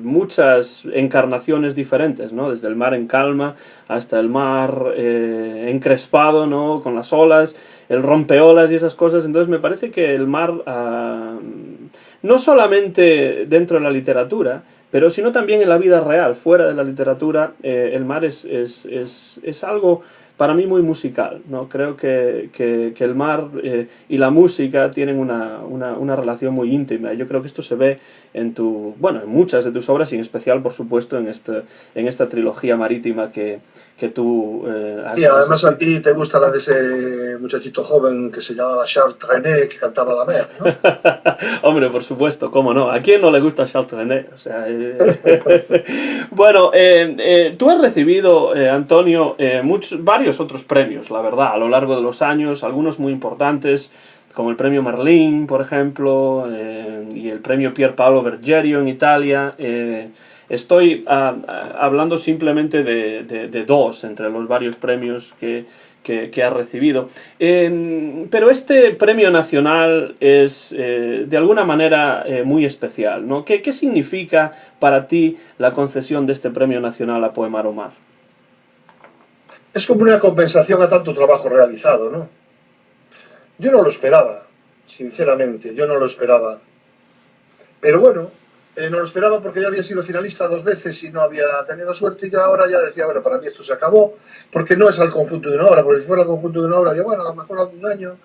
S1: muchas encarnaciones diferentes, ¿no? Desde el mar en calma hasta el mar encrespado, ¿no? Con las olas, el rompeolas y esas cosas. Entonces me parece que el mar, no solamente dentro de la literatura, pero sino también en la vida real, fuera de la literatura, el mar es algo para mí muy musical, ¿no? Creo que el mar y la música tienen una relación muy íntima. Yo creo que esto se ve en en muchas de tus obras y en especial, por supuesto, en esta trilogía marítima que tú
S2: Y además a ti te gusta la de ese muchachito joven que se llamaba Charles Trenet, que cantaba la mer, ¿no?
S1: Hombre, por supuesto, cómo no. ¿A quién no le gusta Charles Trenet? O sea, bueno, tú has recibido, Antonio, varios otros premios, la verdad, a lo largo de los años, algunos muy importantes, como el premio Merlín, por ejemplo, y el premio Pier Paolo Bergerio en Italia. Estoy hablando simplemente de dos entre los varios premios que ha recibido. Pero este premio nacional es de alguna manera muy especial, ¿no? ¿Qué significa para ti la concesión de este premio nacional a Poemar o Mar?
S2: Es como una compensación a tanto trabajo realizado, ¿no? Yo no lo esperaba, sinceramente, yo no lo esperaba. Pero bueno, no lo esperaba porque ya había sido finalista 2 veces y no había tenido suerte y ya ahora ya decía, bueno, para mí esto se acabó, porque no es al conjunto de una obra, porque si fuera al conjunto de una obra, digo, bueno, a lo mejor algún año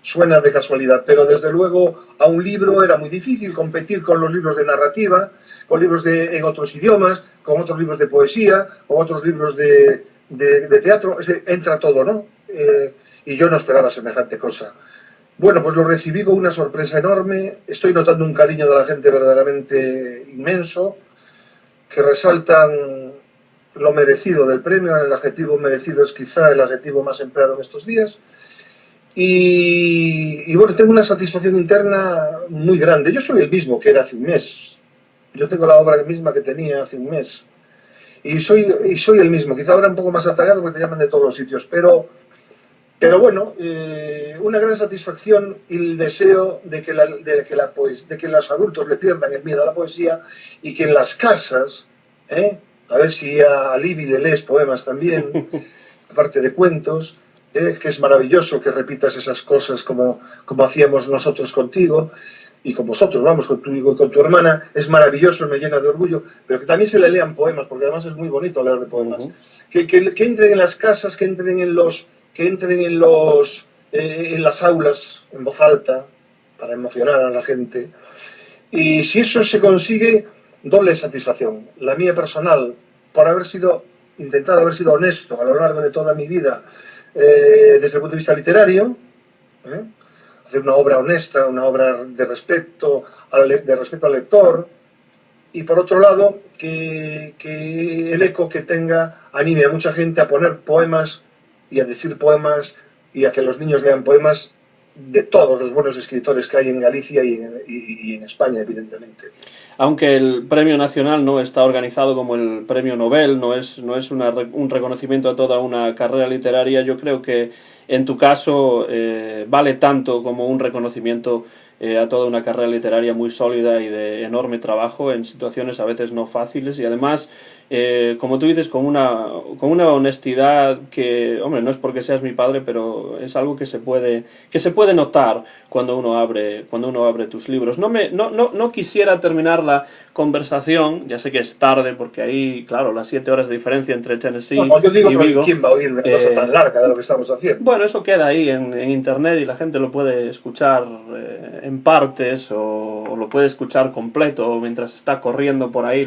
S2: suena de casualidad, pero desde luego a un libro era muy difícil competir con los libros de narrativa, con libros en otros idiomas, con otros libros de poesía, con otros libros de teatro, entra todo, ¿no? Y yo no esperaba semejante cosa. Bueno, pues lo recibí con una sorpresa enorme. Estoy notando un cariño de la gente verdaderamente inmenso, que resaltan lo merecido del premio. El adjetivo merecido es quizá el adjetivo más empleado en estos días. Y bueno, tengo una satisfacción interna muy grande. Yo soy el mismo que era hace un mes. Yo tengo la obra misma que tenía hace un mes. Y soy el mismo. Quizá ahora un poco más atareado porque te llaman de todos los sitios, pero bueno, una gran satisfacción y el deseo de que los adultos le pierdan el miedo a la poesía y que en las casas, a ver si a Libby le lees poemas también, aparte de cuentos, que es maravilloso que repitas esas cosas como hacíamos nosotros contigo y con vosotros, vamos, con tu hermana, es maravilloso, me llena de orgullo, pero que también se le lean poemas, porque además es muy bonito leer de poemas. Que entren en las casas, que entren en las aulas en voz alta para emocionar a la gente. Y si eso se consigue, doble satisfacción. La mía personal, por haber sido intentado haber sido honesto a lo largo de toda mi vida desde el punto de vista literario, hacer una obra honesta, una obra de respeto al lector, y por otro lado, que el eco que tenga anime a mucha gente a poner poemas y a decir poemas y a que los niños lean poemas de todos los buenos escritores que hay en Galicia y en España, evidentemente.
S1: Aunque el premio nacional no está organizado como el premio Nobel, no es un reconocimiento a toda una carrera literaria, yo creo que en tu caso vale tanto como un reconocimiento a toda una carrera literaria muy sólida y de enorme trabajo en situaciones a veces no fáciles, y además, como tú dices, con una honestidad que, hombre, no es porque seas mi padre, pero es algo que se puede notar cuando uno abre tus libros. No quisiera terminar la conversación, ya sé que es tarde porque ahí, claro, las 7 horas de diferencia entre Tennessee
S2: yo digo,
S1: y Vigo.
S2: ¿quién va a oír una cosa tan larga de lo que estamos haciendo?
S1: Bueno, eso queda ahí en internet y la gente lo puede escuchar en partes o lo puede escuchar completo, o mientras está corriendo por ahí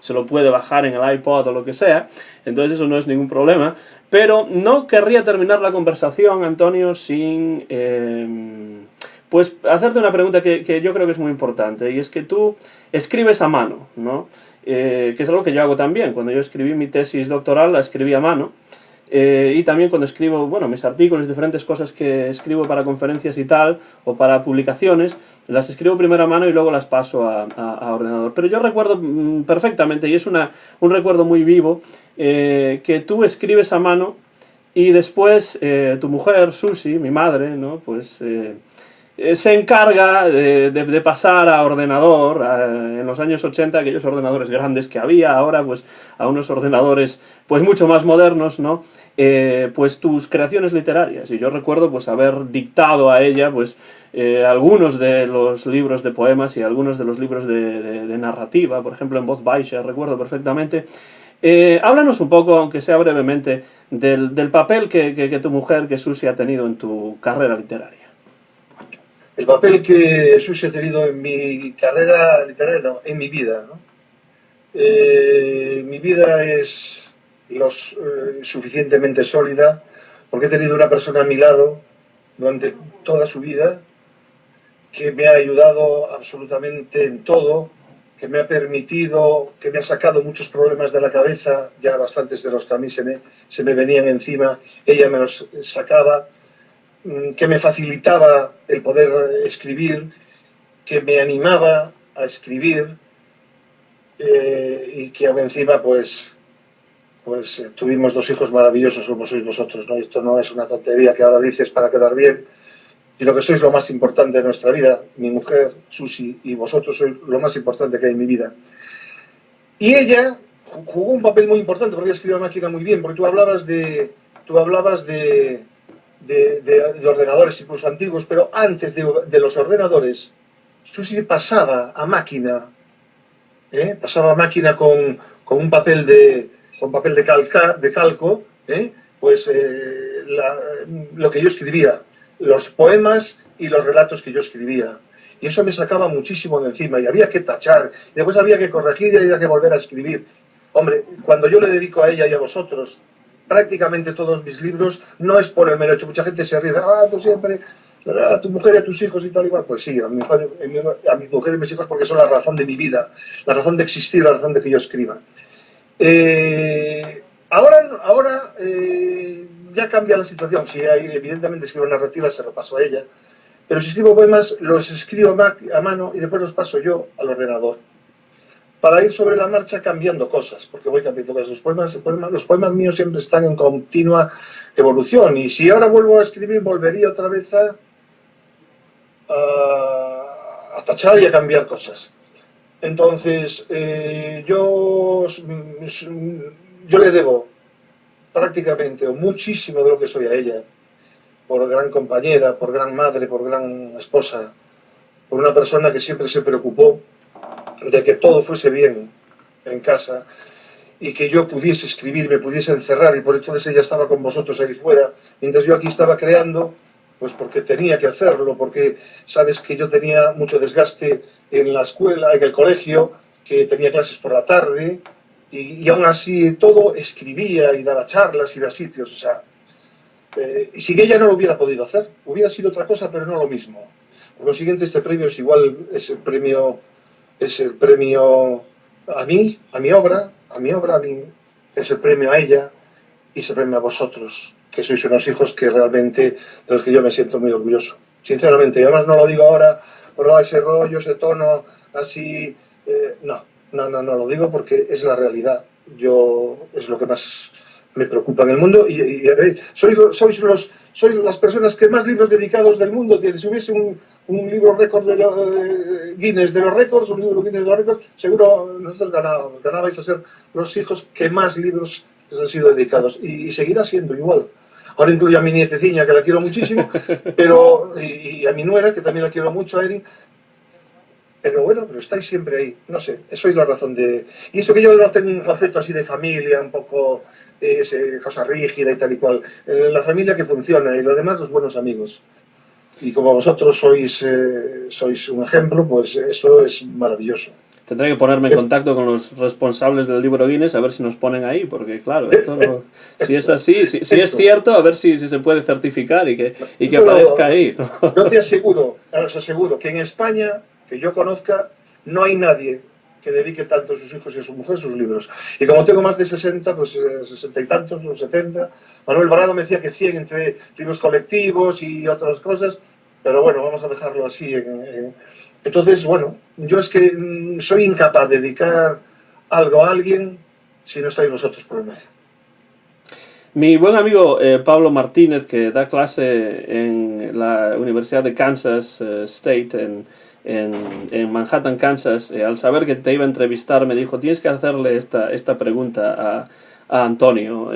S1: se lo puede bajar en el iPod o lo que sea, entonces eso no es ningún problema. Pero no querría terminar la conversación, Antonio, sin pues hacerte una pregunta que yo creo que es muy importante, y es que tú escribes a mano, ¿no? Que es algo que yo hago también. Cuando yo escribí mi tesis doctoral, la escribí a mano. Y también cuando escribo, bueno, mis artículos, diferentes cosas que escribo para conferencias y tal, o para publicaciones, las escribo primero a mano y luego las paso a ordenador. Pero yo recuerdo perfectamente, y es un recuerdo muy vivo, que tú escribes a mano y después tu mujer, Susi, mi madre, ¿no? Pues se encarga de pasar a ordenador, en los años 80, aquellos ordenadores grandes que había, ahora pues a unos ordenadores pues mucho más modernos, ¿no? Pues tus creaciones literarias. Y yo recuerdo pues haber dictado a ella pues algunos de los libros de poemas y algunos de los libros de narrativa, por ejemplo en voz baixa, recuerdo perfectamente. Háblanos un poco, aunque sea brevemente, del papel que tu mujer, que Susi, ha tenido en tu carrera literaria.
S2: El papel que Susi ha tenido en mi carrera literaria, no, en mi vida, ¿no? Mi vida es suficientemente sólida porque he tenido una persona a mi lado durante toda su vida que me ha ayudado absolutamente en todo, que me ha permitido, que me ha sacado muchos problemas de la cabeza, ya bastantes de los que a mí se me venían encima, ella me los sacaba, que me facilitaba el poder escribir, que me animaba a escribir, y que aún encima pues tuvimos 2 hijos maravillosos como sois vosotros, ¿no? Esto no es una tontería que ahora dices para quedar bien, y lo que sois lo más importante de nuestra vida, mi mujer, Susi, y vosotros sois lo más importante que hay en mi vida. Y ella jugó un papel muy importante porque ella escribió a máquina muy bien, porque tú hablabas de ordenadores incluso antiguos, pero antes de los ordenadores, Susi pasaba a máquina, con un papel de calco, pues lo que yo escribía, los poemas y los relatos que yo escribía. Y eso me sacaba muchísimo de encima y había que tachar, y después había que corregir y había que volver a escribir. Hombre, cuando yo le dedico a ella y a vosotros prácticamente todos mis libros, no es por el mero hecho. Mucha gente se ríe, tú siempre, a tu mujer y a tus hijos y tal y cual. Pues sí, a mi mujer y a mis hijos porque son la razón de mi vida, la razón de existir, la razón de que yo escriba. Ahora ya cambia la situación. Si evidentemente escribo narrativas, se lo paso a ella. Pero si escribo poemas, los escribo a mano y después los paso yo al ordenador. Para ir sobre la marcha cambiando cosas, porque voy cambiando cosas. Los poemas míos siempre están en continua evolución. Y si ahora vuelvo a escribir, volvería otra vez a tachar y a cambiar cosas. Entonces, yo le debo prácticamente o muchísimo de lo que soy a ella, por gran compañera, por gran madre, por gran esposa, por una persona que siempre se preocupó de que todo fuese bien en casa y que yo pudiese escribir, me pudiese encerrar, y por entonces ella estaba con vosotros ahí fuera, mientras yo aquí estaba creando, pues porque tenía que hacerlo, porque sabes que yo tenía mucho desgaste en la escuela, en el colegio, que tenía clases por la tarde, y aún así todo escribía y daba charlas y daba sitios, o sea, y sin ella no lo hubiera podido hacer, hubiera sido otra cosa, pero no lo mismo. Por lo siguiente, este premio es igual, es el premio a mí, a mi obra, a mí, es el premio a ella y es el premio a vosotros, que sois unos hijos que realmente, de los que yo me siento muy orgulloso. Sinceramente, y además no lo digo ahora por ese rollo, ese tono así, no, lo digo porque es la realidad. Es lo que más me preocupa en el mundo y sois las personas que más libros dedicados del mundo tienen. Si hubiese un libro récord de Guinness de los récords, un libro Guinness de los récords, seguro nosotros ganabais a ser los hijos que más libros les han sido dedicados y seguirá siendo igual. Ahora incluye a mi nieteciña, que la quiero muchísimo, pero y a mi nuera, que también la quiero mucho, a Erin. Pero bueno, pero estáis siempre ahí, no sé, eso es la razón de... Y eso que yo no tengo un concepto así de familia, un poco cosa rígida y tal y cual. La familia que funciona y lo demás los buenos amigos. Y como vosotros sois un ejemplo, pues eso es maravilloso.
S1: Tendré que ponerme en contacto con los responsables del libro Guinness a ver si nos ponen ahí, porque claro, esto no, si es así, si es cierto, a ver si se puede certificar y que aparezca ahí, ¿no?
S2: Yo te aseguro, os aseguro que en España, que yo conozca, no hay nadie que dedique tanto a sus hijos y a su mujer sus libros. Y como tengo más de 60, pues 60 y tantos o 70, Manuel Barado me decía que 100 entre libros colectivos y otras cosas, pero bueno, vamos a dejarlo así. Entonces, bueno, yo es que soy incapaz de dedicar algo a alguien si no estáis vosotros por el medio.
S1: Mi buen amigo Pablo Martínez, que da clase en la Universidad de Kansas State en Manhattan, Kansas, al saber que te iba a entrevistar, me dijo, tienes que hacerle esta pregunta a Antonio.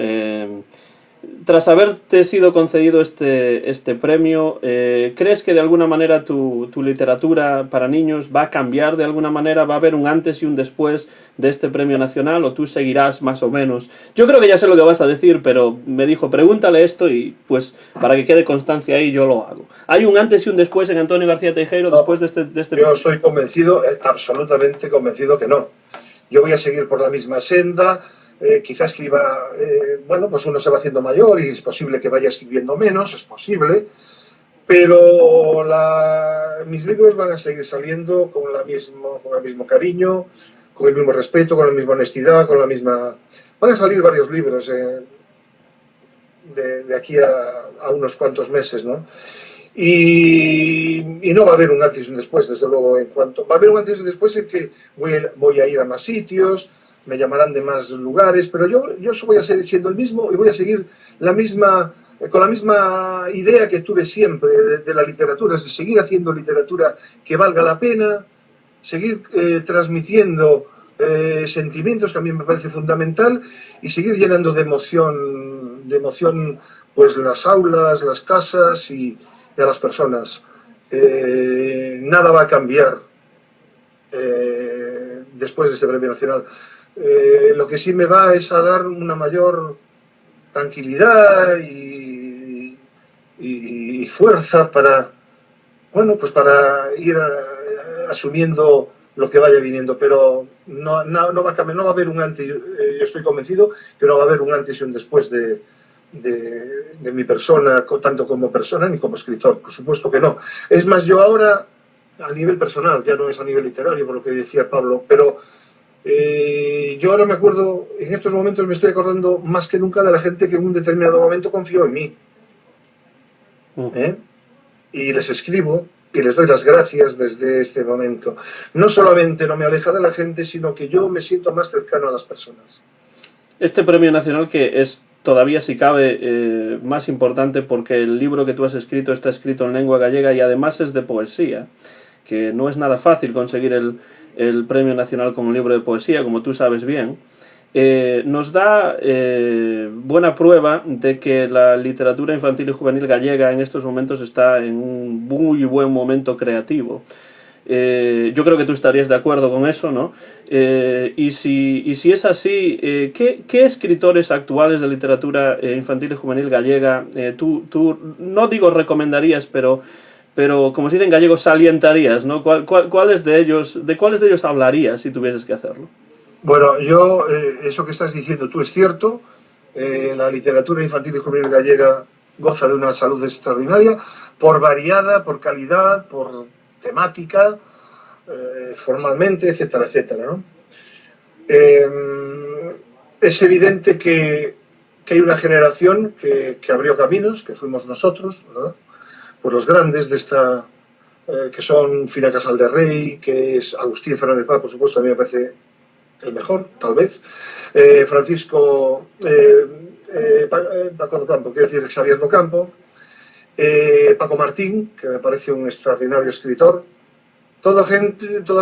S1: Tras haberte sido concedido este premio, ¿crees que de alguna manera tu literatura para niños va a cambiar de alguna manera? ¿Va a haber un antes y un después de este premio nacional o tú seguirás más o menos? Yo creo que ya sé lo que vas a decir, pero me dijo, pregúntale esto y pues para que quede constancia ahí yo lo hago. ¿Hay un antes y un después en Antonio García Teijeiro después de este?
S2: Yo estoy convencido, absolutamente convencido que no. Yo voy a seguir por la misma senda. Quizá escriba, bueno, pues uno se va haciendo mayor y es posible que vaya escribiendo menos, es posible, pero mis libros van a seguir saliendo con el mismo cariño, con el mismo respeto, con la misma honestidad, con la misma... Van a salir varios libros de aquí a unos cuantos meses, ¿no? Y no va a haber un antes y un después, desde luego, va a haber un antes y un después en que voy a ir a más sitios, me llamarán de más lugares, pero yo voy a seguir siendo el mismo y voy a seguir con la misma idea que tuve siempre de la literatura, es de seguir haciendo literatura que valga la pena, seguir transmitiendo sentimientos que a mí me parece fundamental y seguir llenando de emoción pues las aulas, las casas y a las personas. Nada va a cambiar después de este premio nacional. Lo que sí me va es a dar una mayor tranquilidad y fuerza para, bueno, pues para ir asumiendo lo que vaya viniendo, pero no va a cambiar, no va a haber un antes, yo estoy convencido que no va a haber un antes y un después de mi persona, tanto como persona ni como escritor, por supuesto que no. Es más, yo ahora, a nivel personal, ya no es a nivel literario, por lo que decía Pablo, pero yo ahora me acuerdo, en estos momentos me estoy acordando más que nunca de la gente que en un determinado momento confió en mí. Y les escribo y les doy las gracias desde este momento. No solamente no me aleja de la gente, sino que yo me siento más cercano a las personas.
S1: Este premio nacional que es todavía, si cabe, más importante porque el libro que tú has escrito está escrito en lengua gallega y además es de poesía, que no es nada fácil conseguir el premio nacional con un libro de poesía, como tú sabes bien. Nos da buena prueba de que la literatura infantil y juvenil gallega en estos momentos está en un muy buen momento creativo. Yo creo que tú estarías de acuerdo con eso, ¿no? Y si es así, ¿qué escritores actuales de literatura infantil y juvenil gallega tú no digo recomendarías, pero como se dice en gallego, salientarías, ¿no? ¿De cuáles de ellos hablarías si tuvieses que hacerlo?
S2: Bueno, eso que estás diciendo tú es cierto. La literatura infantil y juvenil gallega goza de una salud extraordinaria, por variada, por calidad, por temática, formalmente, etcétera, etcétera, ¿no? Es evidente que hay una generación que abrió caminos, que fuimos nosotros, ¿verdad? Pues los grandes de esta, que son Fina Casal de Rey, que es Agustín Fernández Paz, por supuesto, a mí me parece el mejor, tal vez. Francisco Paco do Campo, quiero decir Xavier do Campo. Paco Martín, que me parece un extraordinario escritor. Todas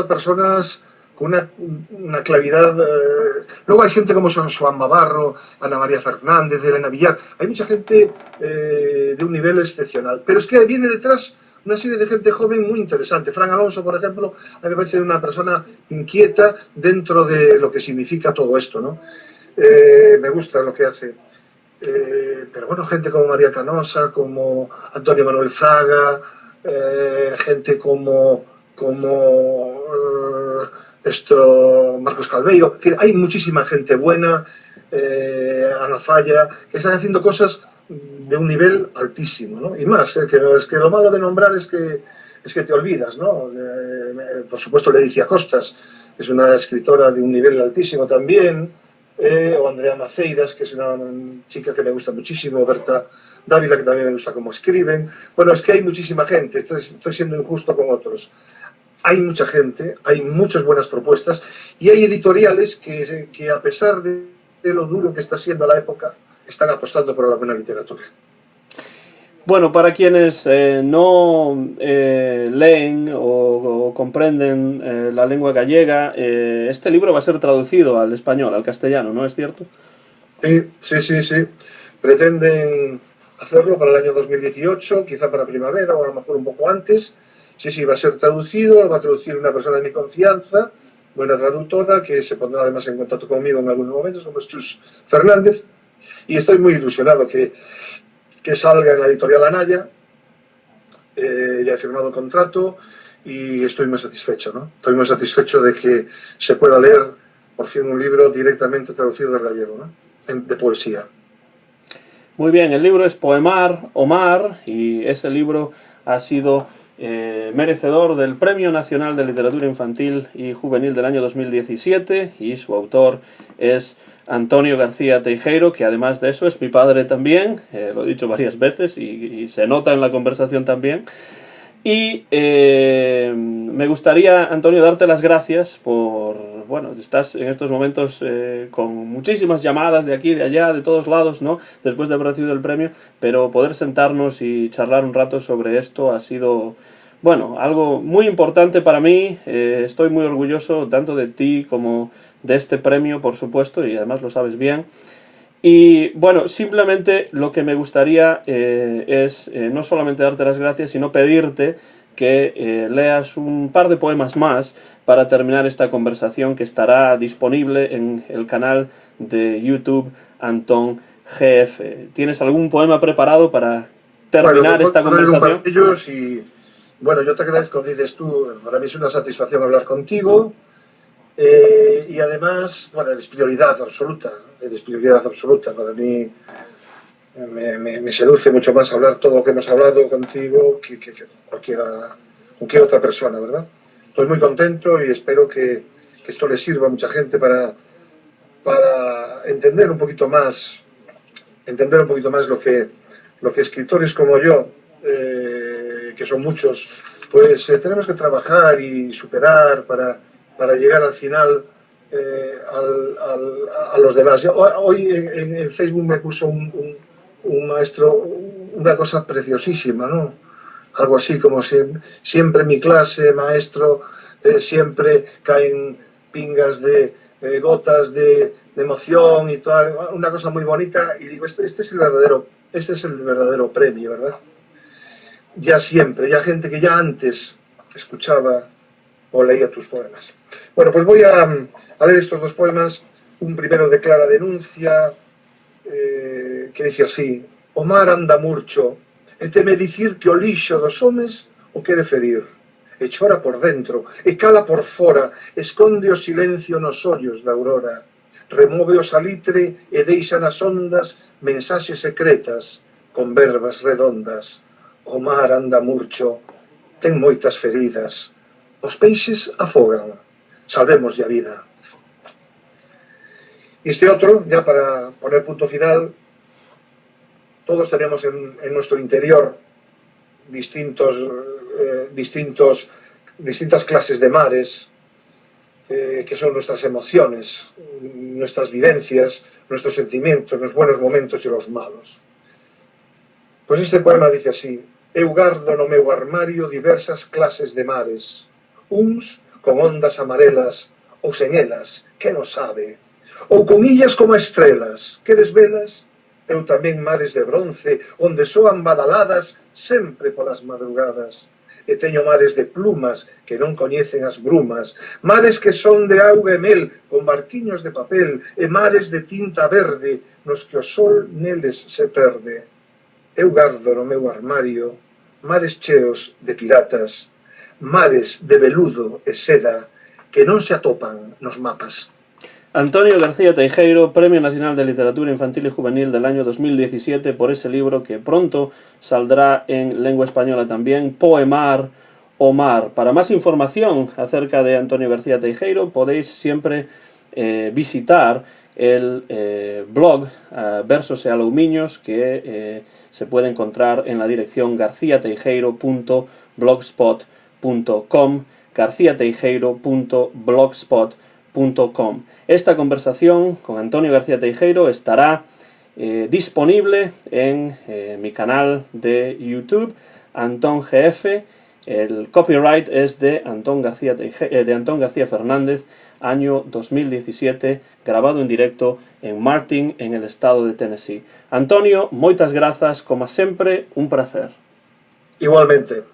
S2: personas con una claridad. Luego hay gente como Joan Mavarro, Ana María Fernández, Elena Villar. Hay mucha gente de un nivel excepcional. Pero es que viene detrás una serie de gente joven muy interesante. Fran Alonso, por ejemplo, a mí me parece una persona inquieta dentro de lo que significa todo esto, ¿no? Me gusta lo que hace. Pero bueno, gente como María Canosa, como Antonio Manuel Fraga, gente como Marcos Calveiro. Es decir, hay muchísima gente buena, Ana Falla, que están haciendo cosas de un nivel altísimo, ¿no? Y más, es que lo malo de nombrar es que te olvidas, ¿no? Por supuesto, Leticia Costas es una escritora de un nivel altísimo también, o Andrea Maceiras, que es una chica que me gusta muchísimo, Berta Dávila, que también me gusta cómo escriben. Bueno, es que hay muchísima gente, estoy siendo injusto con otros. Hay mucha gente, hay muchas buenas propuestas y hay editoriales que a pesar de lo duro que está siendo la época, están apostando por la buena literatura.
S1: Bueno, para quienes no leen o comprenden la lengua gallega, este libro va a ser traducido al español, al castellano, ¿no es cierto?
S2: Sí. Pretenden hacerlo para el año 2018, quizá para primavera o a lo mejor un poco antes. Sí, va a ser traducido, va a traducir una persona de mi confianza, buena traductora, que se pondrá además en contacto conmigo en algunos momentos, como es Chus Fernández, y estoy muy ilusionado que salga en la editorial Anaya. Ya he firmado el contrato y estoy muy satisfecho, ¿no? Estoy muy satisfecho de que se pueda leer por fin un libro directamente traducido del gallego, ¿no? De poesía.
S1: Muy bien, el libro es Poemar Omar y ese libro ha sido merecedor del Premio Nacional de Literatura Infantil y Juvenil del año 2017 y su autor es Antonio García Teijeiro, que además de eso es mi padre también, lo he dicho varias veces y se nota en la conversación también. Y me gustaría, Antonio, darte las gracias por, bueno, estás en estos momentos con muchísimas llamadas de aquí, de allá, de todos lados, ¿no? Después de haber recibido el premio, pero poder sentarnos y charlar un rato sobre esto ha sido, bueno, algo muy importante para mí. Estoy muy orgulloso tanto de ti como de este premio, por supuesto, y además lo sabes bien. Y bueno, simplemente lo que me gustaría es no solamente darte las gracias, sino pedirte que leas un par de poemas más para terminar esta conversación, que estará disponible en el canal de YouTube Antón GF. ¿Tienes algún poema preparado para terminar
S2: Bueno,
S1: esta
S2: pues voy a leer un par
S1: conversación?
S2: de ellos y, bueno, yo te agradezco, dices tú, para mí es una satisfacción hablar contigo. Y además, bueno, eres prioridad absoluta para mí. Me seduce mucho más hablar todo lo que hemos hablado contigo que cualquier otra persona, ¿verdad? Estoy muy contento y espero que esto le sirva a mucha gente para entender un poquito más lo que escritores como yo, que son muchos, pues tenemos que trabajar y superar para llegar al final a los demás. Hoy en Facebook me puso un maestro una cosa preciosísima, ¿no? Algo así como siempre en mi clase, maestro, siempre caen pingas gotas de emoción y toda una cosa muy bonita, y digo, este es el verdadero premio, ¿verdad? Ya gente que ya antes escuchaba o leía tus poemas. Bueno, pues voy a leer estos dos poemas. Un primero de Clara Denuncia, que dice así: Omar anda murcho, e teme dicir que o lixo dos homes o quere ferir. e chora por dentro, e cala por fora, esconde o silencio nos ollos da aurora, remove o salitre e deixa nas ondas mensaxes secretas, con verbas redondas. O mar anda murcho, ten moitas feridas, os peixes afogan, salvémoslle a vida. Y este otro, ya para poner punto final, todos tenemos en nuestro interior distintas clases de mares, que son nuestras emociones, nuestras vivencias, nuestros sentimientos, los buenos momentos y los malos. Pues este poema dice así: eu gardo no meu armario diversas clases de mares, uns con ondas amarelas ou sen elas, que non sabe, ou con illas como estrelas, que desvelas, eu tamén mares de bronce, onde soan badaladas sempre polas madrugadas, e teño mares de plumas que non coñecen as brumas, mares que son de auga e mel, con barquiños de papel, e mares de tinta verde, nos que o sol neles se perde. Eu gardo no meu armario mares cheos de piratas, mares de veludo e seda que non se atopan nos mapas.
S1: Antonio García Teijeiro, Premio Nacional de Literatura Infantil y Juvenil del año 2017 por ese libro que pronto saldrá en lengua española también, Poemar o Mar. Para más información acerca de Antonio García Teijeiro podéis siempre visitar el blog Versos e Aloumiños, que se puede encontrar en la dirección garciateijeiro.blogspot.com, garciateijeiro.blogspot.com. Esta conversación con Antonio García Teijeiro estará disponible en mi canal de YouTube, Antón GF. El copyright es de Antón García Fernández, año 2017, grabado en directo en Martin, en el estado de Tennessee. Antonio, moitas grazas, como sempre, un placer.
S2: Igualmente.